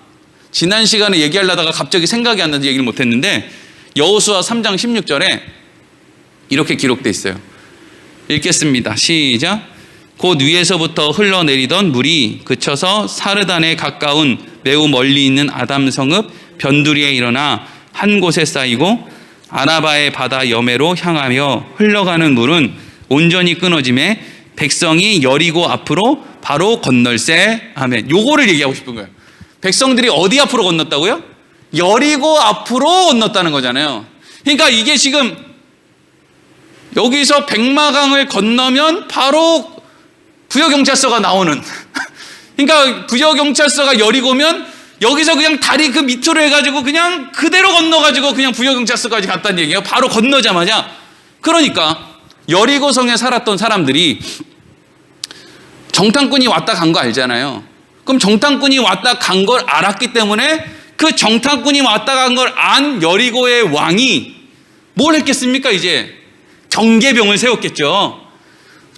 지난 시간에 얘기하려다가 갑자기 생각이 안 나서 얘기를 못했는데 여호수아 3장 16절에 이렇게 기록되어 있어요. 읽겠습니다. 시작. 곧 위에서부터 흘러내리던 물이 그쳐서 사르단에 가까운 매우 멀리 있는 아담 성읍 변두리에 일어나 한 곳에 쌓이고 아라바의 바다 여매로 향하며 흘러가는 물은 온전히 끊어짐에 백성이 여리고 앞으로 바로 건널세. 아멘. 요거를 얘기하고 싶은 거예요. 백성들이 어디 앞으로 건넜다고요? 여리고 앞으로 건넜다는 거잖아요. 그러니까 이게 지금 여기서 백마강을 건너면 바로 부여경찰서가 나오는 그러니까 부여경찰서가 여리고면 여기서 그냥 다리 그 밑으로 해가지고 그냥 그대로 건너가지고 그냥 부여경찰서까지 갔다는 얘기예요. 바로 건너자마자. 그러니까 여리고성에 살았던 사람들이 정탐꾼이 왔다 간 거 알잖아요. 그럼 정탐꾼이 왔다 간 걸 알았기 때문에 그 정탐꾼이 왔다 간 걸 안 여리고의 왕이 뭘 했겠습니까? 이제 경계병을 세웠겠죠.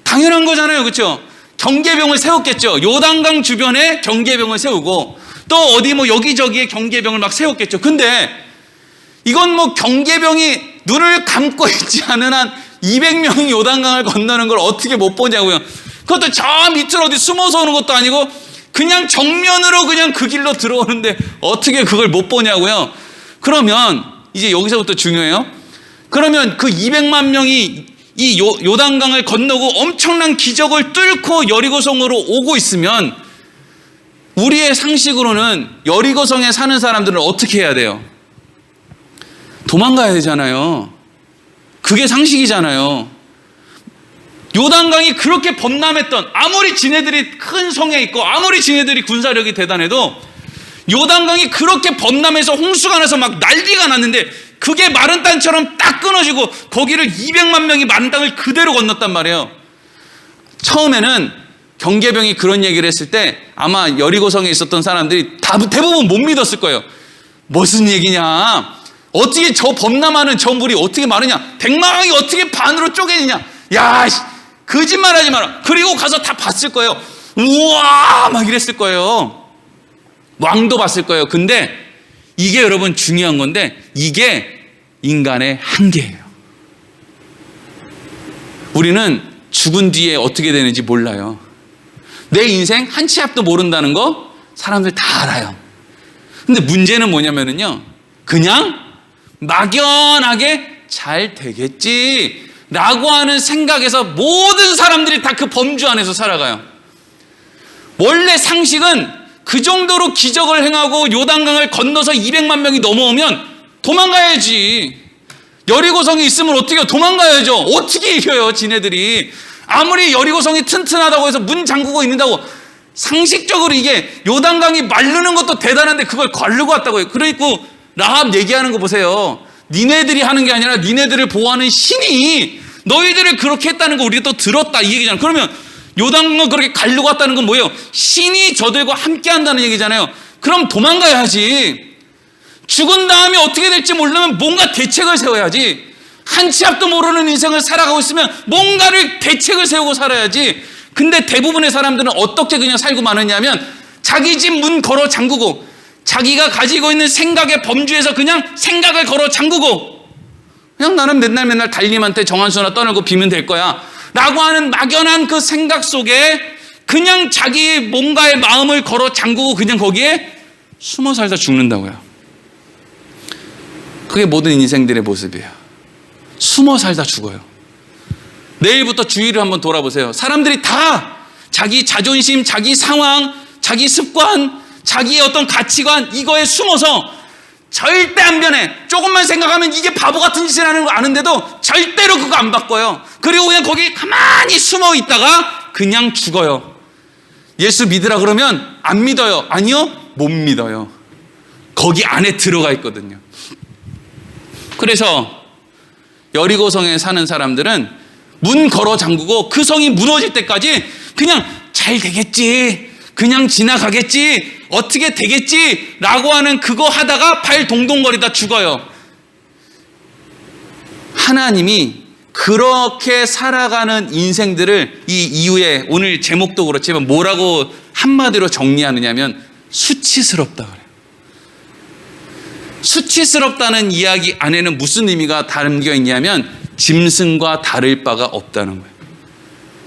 당연한 거잖아요. 그렇죠? 경계병을 세웠겠죠. 요단강 주변에 경계병을 세우고 또 어디 여기저기에 경계병을 막 세웠겠죠. 근데 이건 경계병이 눈을 감고 있지 않은 한 200명이 요단강을 건너는 걸 어떻게 못 보냐고요. 그것도 저 밑으로 어디 숨어서 오는 것도 아니고 그냥 정면으로 그냥 그 길로 들어오는데 어떻게 그걸 못 보냐고요. 그러면 이제 여기서부터 중요해요. 그러면 그 200만 명이 이 요단강을 건너고 엄청난 기적을 뚫고 여리고성으로 오고 있으면 우리의 상식으로는 여리고성에 사는 사람들은 어떻게 해야 돼요? 도망가야 되잖아요. 그게 상식이잖아요. 요단강이 그렇게 범람했던, 아무리 지네들이 큰 성에 있고 아무리 지네들이 군사력이 대단해도 요단강이 그렇게 범람해서 홍수가 나서 막 난리가 났는데 그게 마른 땅처럼 딱 끊어지고 거기를 200만 명이 마른 땅을 그대로 건넜단 말이에요. 처음에는 경계병이 그런 얘기를 했을 때 아마 여리고성에 있었던 사람들이 대부분 못 믿었을 거예요. 무슨 얘기냐? 어떻게 저 범람하는 저 물이 어떻게 마르냐? 백마강이 어떻게 반으로 쪼개지냐? 야, 거짓말하지 마라. 그리고 가서 다 봤을 거예요. 우와 막 이랬을 거예요. 왕도 봤을 거예요. 근데 이게 여러분 중요한 건데 이게 인간의 한계예요. 우리는 죽은 뒤에 어떻게 되는지 몰라요. 내 인생 한 치 앞도 모른다는 거 사람들 다 알아요. 근데 문제는 뭐냐면요, 그냥 막연하게 잘 되겠지 라고 하는 생각에서 모든 사람들이 다 그 범주 안에서 살아가요. 원래 상식은 그 정도로 기적을 행하고 요단강을 건너서 200만 명이 넘어오면 도망가야지. 여리고성이 있으면 어떻게 도망가야죠. 어떻게 이겨요 지네들이. 아무리 여리고성이 튼튼하다고 해서 문 잠그고 있는다고 상식적으로 이게 요단강이 마르는 것도 대단한데 그걸 가르고 왔다고요. 그리고 라합 얘기하는 거 보세요. 니네들이 하는 게 아니라 니네들을 보호하는 신이 너희들을 그렇게 했다는 거 우리가 또 들었다 이 얘기잖아요. 그러면 요단강을 그렇게 가르고 왔다는 건 뭐예요? 신이 저들과 함께 한다는 얘기잖아요. 그럼 도망가야지. 죽은 다음에 어떻게 될지 모르면 뭔가 대책을 세워야지. 한 치 앞도 모르는 인생을 살아가고 있으면 뭔가를 대책을 세우고 살아야지. 근데 대부분의 사람들은 어떻게 그냥 살고 마느냐면 자기 집 문 걸어 잠그고 자기가 가지고 있는 생각의 범주에서 그냥 생각을 걸어 잠그고 그냥 나는 맨날 달님한테 정한수나 떠나고 비면 될 거야 라고 하는 막연한 그 생각 속에 그냥 자기 뭔가의 마음을 걸어 잠그고 그냥 거기에 숨어 살다 죽는다고요. 그게 모든 인생들의 모습이에요. 숨어 살다 죽어요. 내일부터 주위를 한번 돌아보세요. 사람들이 다 자기 자존심, 자기 상황, 자기 습관, 자기의 어떤 가치관 이거에 숨어서 절대 안 변해. 조금만 생각하면 이게 바보 같은 짓을 하는 거 아는데도 절대로 그거 안 바꿔요. 그리고 그냥 거기 가만히 숨어 있다가 그냥 죽어요. 예수 믿으라 그러면 안 믿어요. 아니요, 못 믿어요. 거기 안에 들어가 있거든요. 그래서 여리고성에 사는 사람들은 문 걸어 잠그고 그 성이 무너질 때까지 그냥 잘 되겠지, 그냥 지나가겠지, 어떻게 되겠지 라고 하는 그거 하다가 발 동동거리다 죽어요. 하나님이 그렇게 살아가는 인생들을 이 이후에 오늘 제목도 그렇지만 뭐라고 한마디로 정리하느냐면 수치스럽다 그래요. 수치스럽다는 이야기 안에는 무슨 의미가 담겨 있냐면 짐승과 다를 바가 없다는 거예요.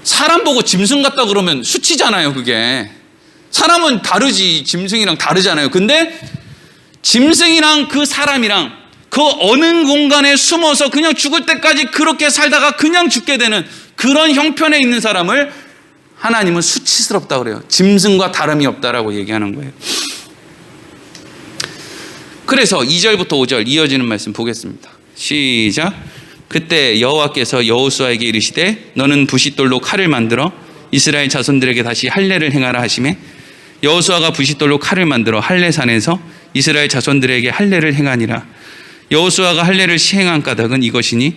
사람 보고 짐승 같다 그러면 수치잖아요. 그게 사람은 다르지 짐승이랑 다르잖아요. 근데 짐승이랑 그 사람이랑 그 어느 공간에 숨어서 그냥 죽을 때까지 그렇게 살다가 그냥 죽게 되는 그런 형편에 있는 사람을 하나님은 수치스럽다 그래요. 짐승과 다름이 없다라고 얘기하는 거예요. 그래서 2절부터 5절 이어지는 말씀 보겠습니다. 시작. 그때 여호와께서 여호수아에게 이르시되 너는 부싯돌로 칼을 만들어 이스라엘 자손들에게 다시 할례를 행하라 하시매 여호수아가 부싯돌로 칼을 만들어 할례산에서 이스라엘 자손들에게 할례를 행하니라. 여호수아가 할례를 시행한 까닭은 이것이니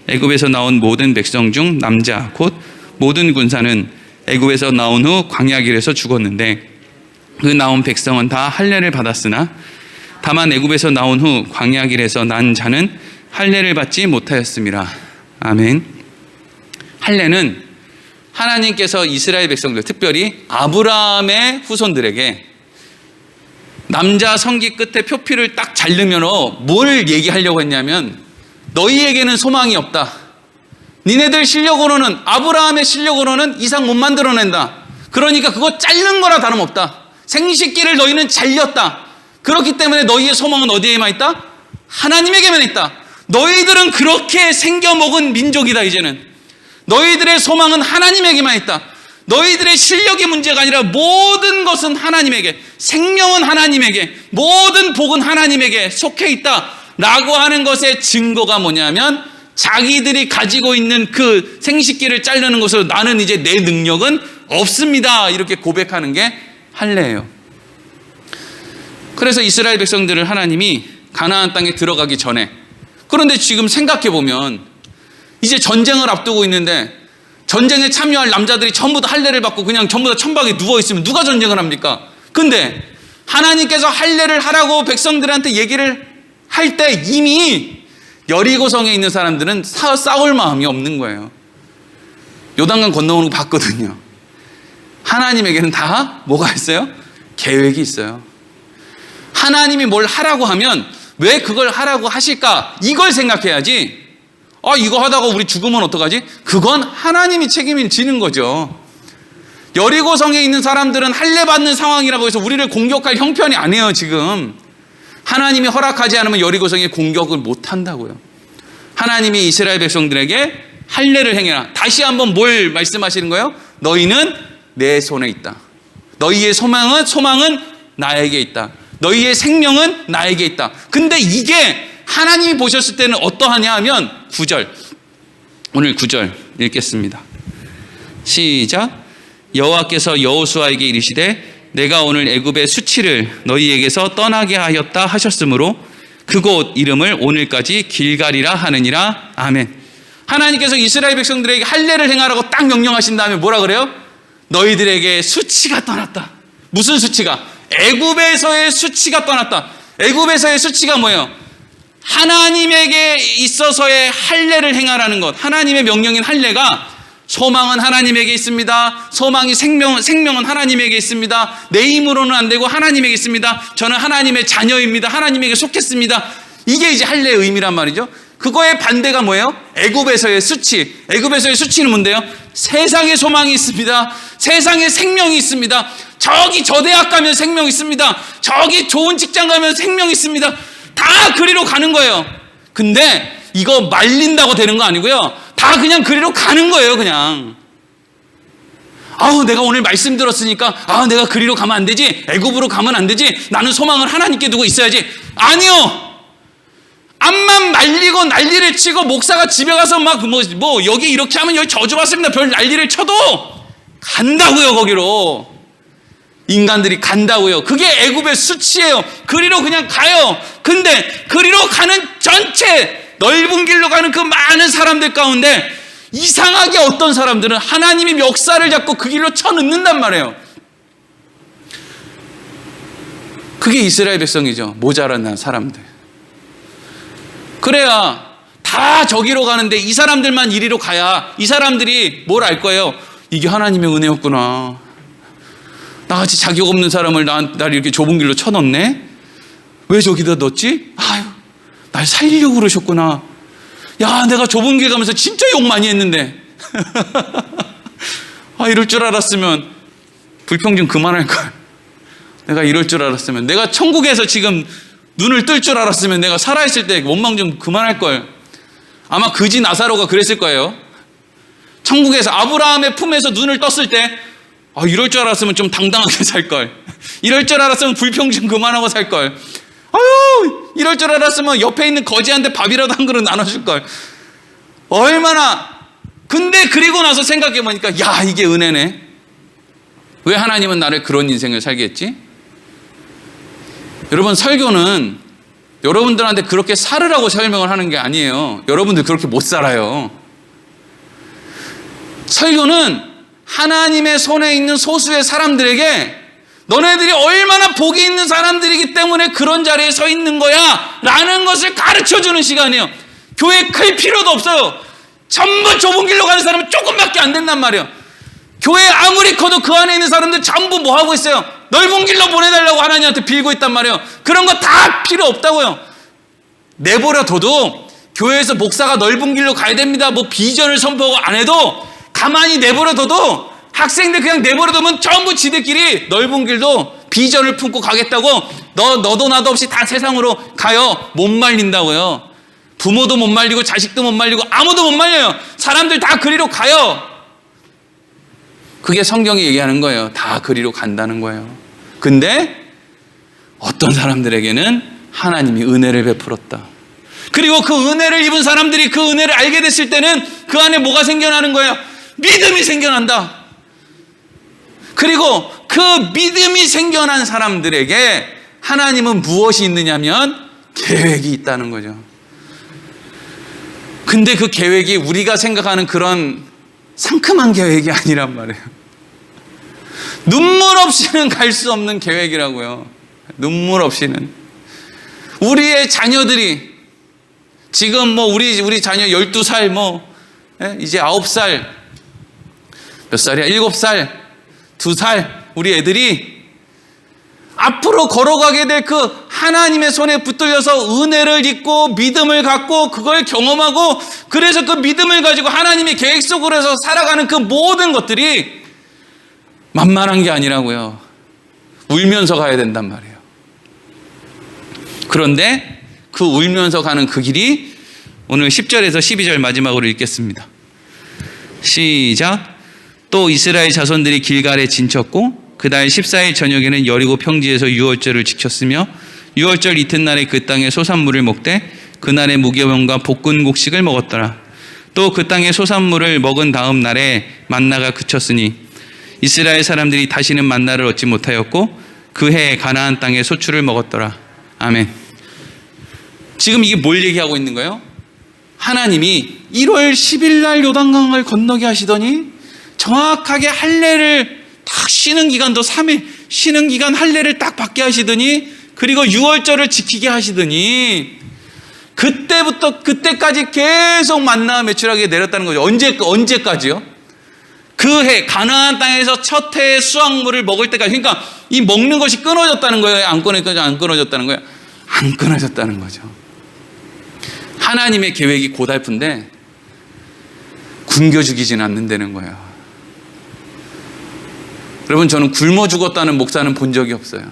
애굽에서 나온 모든 백성 중 남자 곧 모든 군사는 애굽에서 나온 후 광야길에서 죽었는데 그 나온 백성은 다 할례를 받았으나 다만 애굽에서 나온 후 광야길에서 난 자는 할례를 받지 못하였음이라. 아멘. 할례는 하나님께서 이스라엘 백성들, 특별히 아브라함의 후손들에게 남자 성기 끝에 표피를 딱 자르면 뭘 얘기하려고 했냐면 너희에게는 소망이 없다. 니네들 실력으로는 아브라함의 실력으로는 이상 못 만들어낸다. 그러니까 그거 자른 거나 다름없다. 생식기를 너희는 잘렸다. 그렇기 때문에 너희의 소망은 어디에만 있다? 하나님에게만 있다. 너희들은 그렇게 생겨먹은 민족이다. 이제는 너희들의 소망은 하나님에게만 있다. 너희들의 실력이 문제가 아니라 모든 것은 하나님에게, 생명은 하나님에게, 모든 복은 하나님에게 속해 있다 라고 하는 것의 증거가 뭐냐면 자기들이 가지고 있는 그 생식기를 자르는 것으로 나는 이제 내 능력은 없습니다 이렇게 고백하는 게 할례예요. 그래서 이스라엘 백성들을 하나님이 가나안 땅에 들어가기 전에, 그런데 지금 생각해보면 이제 전쟁을 앞두고 있는데 전쟁에 참여할 남자들이 전부 다 할례를 받고 그냥 전부 다 천박에 누워있으면 누가 전쟁을 합니까? 근데 하나님께서 할례를 하라고 백성들한테 얘기를 할 때 이미 여리고성에 있는 사람들은 싸울 마음이 없는 거예요. 요단강 건너오는 거 봤거든요. 하나님에게는 다 뭐가 있어요? 계획이 있어요. 하나님이 뭘 하라고 하면 왜 그걸 하라고 하실까? 이걸 생각해야지. 이거 하다가 우리 죽으면 어떡하지? 그건 하나님이 책임을 지는 거죠. 여리고성에 있는 사람들은 할례 받는 상황이라고 해서 우리를 공격할 형편이 아니에요. 지금 하나님이 허락하지 않으면 여리고성에 공격을 못 한다고요. 하나님이 이스라엘 백성들에게 할례를 행해라. 다시 한번 뭘 말씀하시는 거예요? 너희는 내 손에 있다. 너희의 소망은 나에게 있다. 너희의 생명은 나에게 있다. 근데 이게 하나님이 보셨을 때는 어떠하냐 하면 9절. 오늘 9절 읽겠습니다. 시작. 여호와께서 여호수아에게 이르시되 내가 오늘 애굽의 수치를 너희에게서 떠나게 하였다 하셨으므로 그곳 이름을 오늘까지 길갈이라 하느니라. 아멘. 하나님께서 이스라엘 백성들에게 할례를 행하라고 딱 명령하신 다음에 뭐라 그래요? 너희들에게 수치가 떠났다. 무슨 수치가? 애굽에서의 수치가 떠났다. 애굽에서의 수치가 뭐예요? 하나님에게 있어서의 할례를 행하라는 것. 하나님의 명령인 할례가 소망은 하나님에게 있습니다. 소망이 생명은 하나님에게 있습니다. 내 힘으로는 안 되고 하나님에게 있습니다. 저는 하나님의 자녀입니다. 하나님에게 속했습니다. 이게 이제 할례의 의미란 말이죠. 그거의 반대가 뭐예요? 애굽에서의 수치. 애굽에서의 수치는 뭔데요? 세상에 소망이 있습니다. 세상에 생명이 있습니다. 저기 저 대학 가면 생명 있습니다. 저기 좋은 직장 가면 생명 있습니다. 다 그리로 가는 거예요. 근데 이거 말린다고 되는 거 아니고요. 다 그냥 그리로 가는 거예요, 그냥. 아우, 내가 오늘 말씀 들었으니까, 내가 그리로 가면 안 되지. 애굽으로 가면 안 되지. 나는 소망을 하나님께 두고 있어야지. 아니요. 앞만 말리고 난리를 치고 목사가 집에 가서 막 여기 이렇게 하면 여기 저주받습니다. 별 난리를 쳐도 간다고요, 거기로. 인간들이 간다고요. 그게 애굽의 수치예요. 그리로 그냥 가요. 근데 그리로 가는 전체 넓은 길로 가는 그 많은 사람들 가운데 이상하게 어떤 사람들은 하나님이 멱살을 잡고 그 길로 쳐넣는단 말이에요. 그게 이스라엘 백성이죠. 모자란 사람들. 그래야 다 저기로 가는데 이 사람들만 이리로 가야 이 사람들이 뭘 알 거예요. 이게 하나님의 은혜였구나. 나같이 자격 없는 사람을 날 이렇게 좁은 길로 쳐넣네? 왜 저기다 넣었지? 아유, 날 살리려고 그러셨구나. 야, 내가 좁은 길 가면서 진짜 욕 많이 했는데. 이럴 줄 알았으면 불평 좀 그만할걸. 내가 이럴 줄 알았으면, 내가 천국에서 지금 눈을 뜰 줄 알았으면 내가 살아있을 때 원망 좀 그만할걸. 아마 그지 나사로가 그랬을 거예요. 천국에서 아브라함의 품에서 눈을 떴을 때 이럴 줄 알았으면 좀 당당하게 살걸. 이럴 줄 알았으면 불평 좀 그만하고 살걸. 이럴 줄 알았으면 옆에 있는 거지한테 밥이라도 한 그릇 나눠줄걸. 얼마나. 근데 그리고 나서 생각해보니까 야, 이게 은혜네. 왜 하나님은 나를 그런 인생을 살게 했지? 여러분, 설교는 여러분들한테 그렇게 살으라고 설명을 하는 게 아니에요. 여러분들 그렇게 못 살아요. 설교는 하나님의 손에 있는 소수의 사람들에게 너네들이 얼마나 복이 있는 사람들이기 때문에 그런 자리에 서 있는 거야 라는 것을 가르쳐주는 시간이에요. 교회 클 필요도 없어요. 전부 좁은 길로 가는 사람은 조금밖에 안 된단 말이에요. 교회 아무리 커도 그 안에 있는 사람들 전부 뭐 하고 있어요? 넓은 길로 보내달라고 하나님한테 빌고 있단 말이에요. 그런 거 다 필요 없다고요. 내버려 둬도 교회에서 목사가 넓은 길로 가야 됩니다. 비전을 선포하고 안 해도 가만히 내버려 둬도 학생들 그냥 내버려 두면 전부 지들끼리 넓은 길도 비전을 품고 가겠다고 너도 나도 없이 다 세상으로 가요. 못 말린다고요. 부모도 못 말리고 자식도 못 말리고 아무도 못 말려요. 사람들 다 그리로 가요. 그게 성경이 얘기하는 거예요. 다 그리로 간다는 거예요. 근데 어떤 사람들에게는 하나님이 은혜를 베풀었다. 그리고 그 은혜를 입은 사람들이 그 은혜를 알게 됐을 때는 그 안에 뭐가 생겨나는 거예요? 믿음이 생겨난다. 그리고 그 믿음이 생겨난 사람들에게 하나님은 무엇이 있느냐면 계획이 있다는 거죠. 근데 그 계획이 우리가 생각하는 그런 상큼한 계획이 아니란 말이에요. 눈물 없이는 갈 수 없는 계획이라고요. 눈물 없이는. 우리의 자녀들이 지금 우리 자녀 12살 이제 9살 몇 살이야? 7살 2살 우리 애들이 앞으로 걸어가게 될 그 하나님의 손에 붙들려서 은혜를 입고 믿음을 갖고 그걸 경험하고 그래서 그 믿음을 가지고 하나님의 계획 속으로 해서 살아가는 그 모든 것들이 만만한 게 아니라고요. 울면서 가야 된단 말이에요. 그런데 그 울면서 가는 그 길이 오늘 10절에서 12절 마지막으로 읽겠습니다. 시작. 또 이스라엘 자손들이 길갈에 진쳤고 그달 14일 저녁에는 여리고 평지에서 유월절을 지켰으며 유월절 이튿날에 그 땅에 소산물을 먹되 그날에 무교병과 볶은 곡식을 먹었더라. 또 그 땅의 소산물을 먹은 다음 날에 만나가 그쳤으니 이스라엘 사람들이 다시는 만나를 얻지 못하였고 그 해에 가나안 땅에 소출을 먹었더라. 아멘. 지금 이게 뭘 얘기하고 있는 거예요? 하나님이 1월 10일 날 요단강을 건너게 하시더니 정확하게 할례를 딱 쉬는 기간도 3일 쉬는 기간 할례를 딱 받게 하시더니 그리고 6월절을 지키게 하시더니 그때부터 그때까지 계속 만나 매출하게 내렸다는 거죠. 언제까지요? 그 해 가나안 땅에서 첫 해의 수확물을 먹을 때까지. 그러니까 이 먹는 것이 끊어졌다는 거예요? 안 끊어졌다는 거예요? 안 끊어졌다는 거죠. 하나님의 계획이 고달픈데 굶겨 죽이진 않는다는 거예요. 여러분, 저는 굶어 죽었다는 목사는 본 적이 없어요.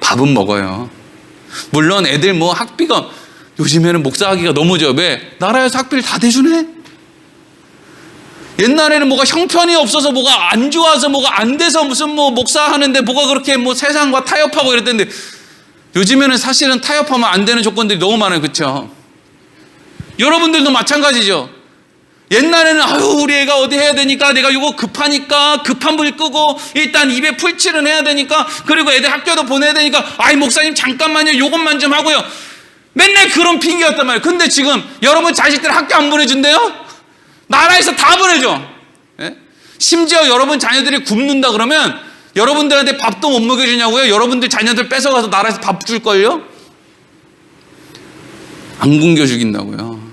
밥은 먹어요. 물론 애들 뭐 학비가 요즘에는 목사하기가 너무 왜? 나라에서 학비를 다 대주네? 옛날에는 뭐가 형편이 없어서 뭐가 안 좋아서 뭐가 안 돼서 무슨 뭐 목사하는데 뭐가 그렇게 뭐 세상과 타협하고 이랬던데 요즘에는 사실은 타협하면 안 되는 조건들이 너무 많아요. 그렇죠? 여러분들도 마찬가지죠. 옛날에는 우리 애가 어디 해야 되니까 내가 이거 급하니까 급한 불 끄고 일단 입에 풀칠은 해야 되니까 그리고 애들 학교도 보내야 되니까 목사님 잠깐만요 요것만 좀 하고요. 맨날 그런 핑계였단 말이에요. 근데 지금 여러분 자식들 학교 안 보내준대요? 나라에서 다 보내줘. 예? 심지어 여러분 자녀들이 굶는다 그러면 여러분들한테 밥도 못 먹여주냐고요? 여러분들 자녀들 뺏어가서 나라에서 밥 줄걸요? 안 굶겨 죽인다고요.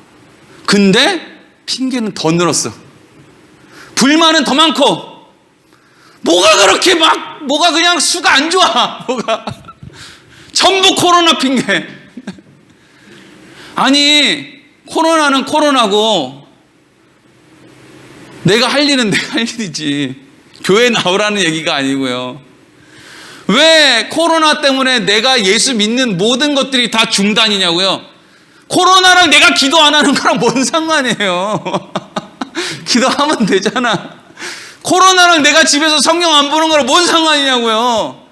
근데 핑계는 더 늘었어. 불만은 더 많고 뭐가 그렇게 뭐가 그냥 수가 안 좋아. 뭐가 전부 코로나 핑계. 아니 코로나는 코로나고 내가 할 일은 내가 할 일이지 교회 나오라는 얘기가 아니고요. 왜 코로나 때문에 내가 예수 믿는 모든 것들이 다 중단이냐고요. 코로나랑 내가 기도 안 하는 거랑 뭔 상관이에요. 기도하면 되잖아. 코로나랑 내가 집에서 성경 안 보는 거랑 뭔 상관이냐고요.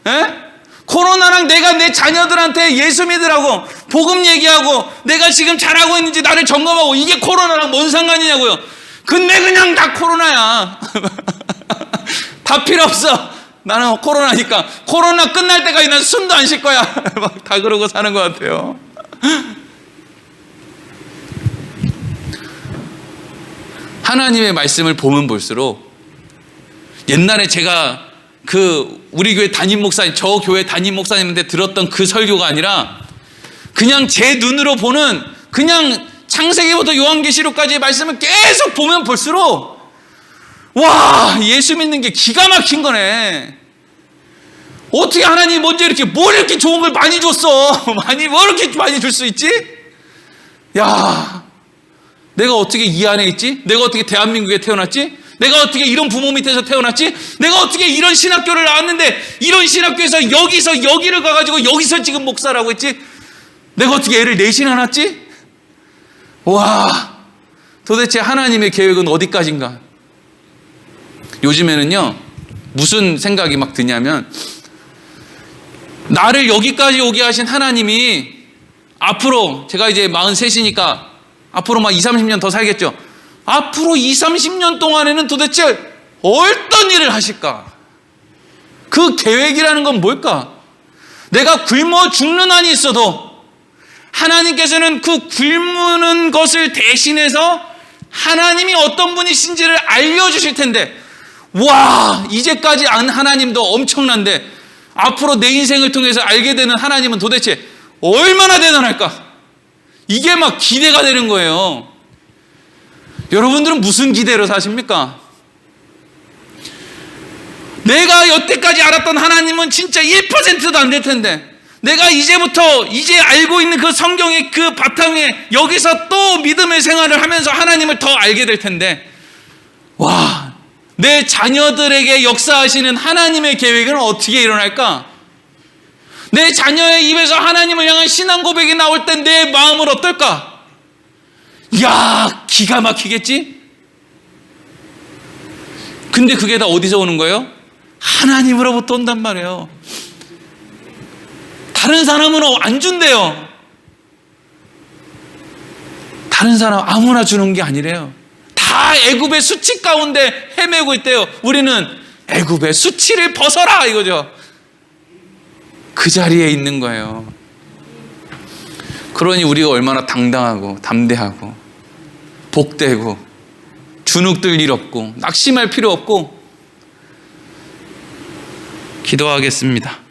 에? 코로나랑 내가 내 자녀들한테 예수 믿으라고 복음 얘기하고 내가 지금 잘하고 있는지 나를 점검하고 이게 코로나랑 뭔 상관이냐고요. 근데 그냥 다 코로나야. 다 필요 없어. 나는 코로나니까 코로나 끝날 때까지 난 숨도 안 쉴 거야. 막 다 그러고 사는 것 같아요. 하나님의 말씀을 보면 볼수록 옛날에 제가 우리 교회 담임 목사님, 저 교회 담임 목사님한테 들었던 그 설교가 아니라 그냥 제 눈으로 보는 그냥 창세기부터 요한계시록까지의 말씀을 계속 보면 볼수록 와, 예수 믿는 게 기가 막힌 거네. 어떻게 하나님이 먼저 뭘 이렇게 좋은 걸 많이 줬어? 뭐 이렇게 많이 줄 수 있지? 야, 내가 어떻게 이 안에 있지? 내가 어떻게 대한민국에 태어났지? 내가 어떻게 이런 부모 밑에서 태어났지? 내가 어떻게 이런 신학교를 나왔는데 이런 신학교에서 여기서 여기를 가가지고 여기서 지금 목사라고 했지? 내가 어떻게 애를 넷이나 낳았지? 와, 도대체 하나님의 계획은 어디까지인가? 요즘에는요 무슨 생각이 막 드냐면 나를 여기까지 오게 하신 하나님이 앞으로 제가 이제 43이니까 앞으로 막 20-30년 더 살겠죠. 앞으로 20-30년 동안에는 도대체 어떤 일을 하실까? 그 계획이라는 건 뭘까? 내가 굶어 죽는 한이 있어도 하나님께서는 그 굶는 것을 대신해서 하나님이 어떤 분이신지를 알려주실 텐데 와, 이제까지 안 하나님도 엄청난데 앞으로 내 인생을 통해서 알게 되는 하나님은 도대체 얼마나 대단할까? 이게 막 기대가 되는 거예요. 여러분들은 무슨 기대로 사십니까? 내가 여태까지 알았던 하나님은 진짜 1%도 안 될 텐데 내가 이제 알고 있는 그 성경의 그 바탕에 여기서 또 믿음의 생활을 하면서 하나님을 더 알게 될 텐데 와, 내 자녀들에게 역사하시는 하나님의 계획은 어떻게 일어날까? 내 자녀의 입에서 하나님을 향한 신앙 고백이 나올 때 내 마음은 어떨까? 야, 기가 막히겠지? 근데 그게 다 어디서 오는 거예요? 하나님으로부터 온단 말이에요. 다른 사람은 안 준대요. 다른 사람 아무나 주는 게 아니래요. 다 애굽의 수치 가운데 헤매고 있대요. 우리는 애굽의 수치를 벗어라 이거죠. 그 자리에 있는 거예요. 그러니 우리가 얼마나 당당하고 담대하고 복되고 주눅들 일 없고 낙심할 필요 없고 기도하겠습니다.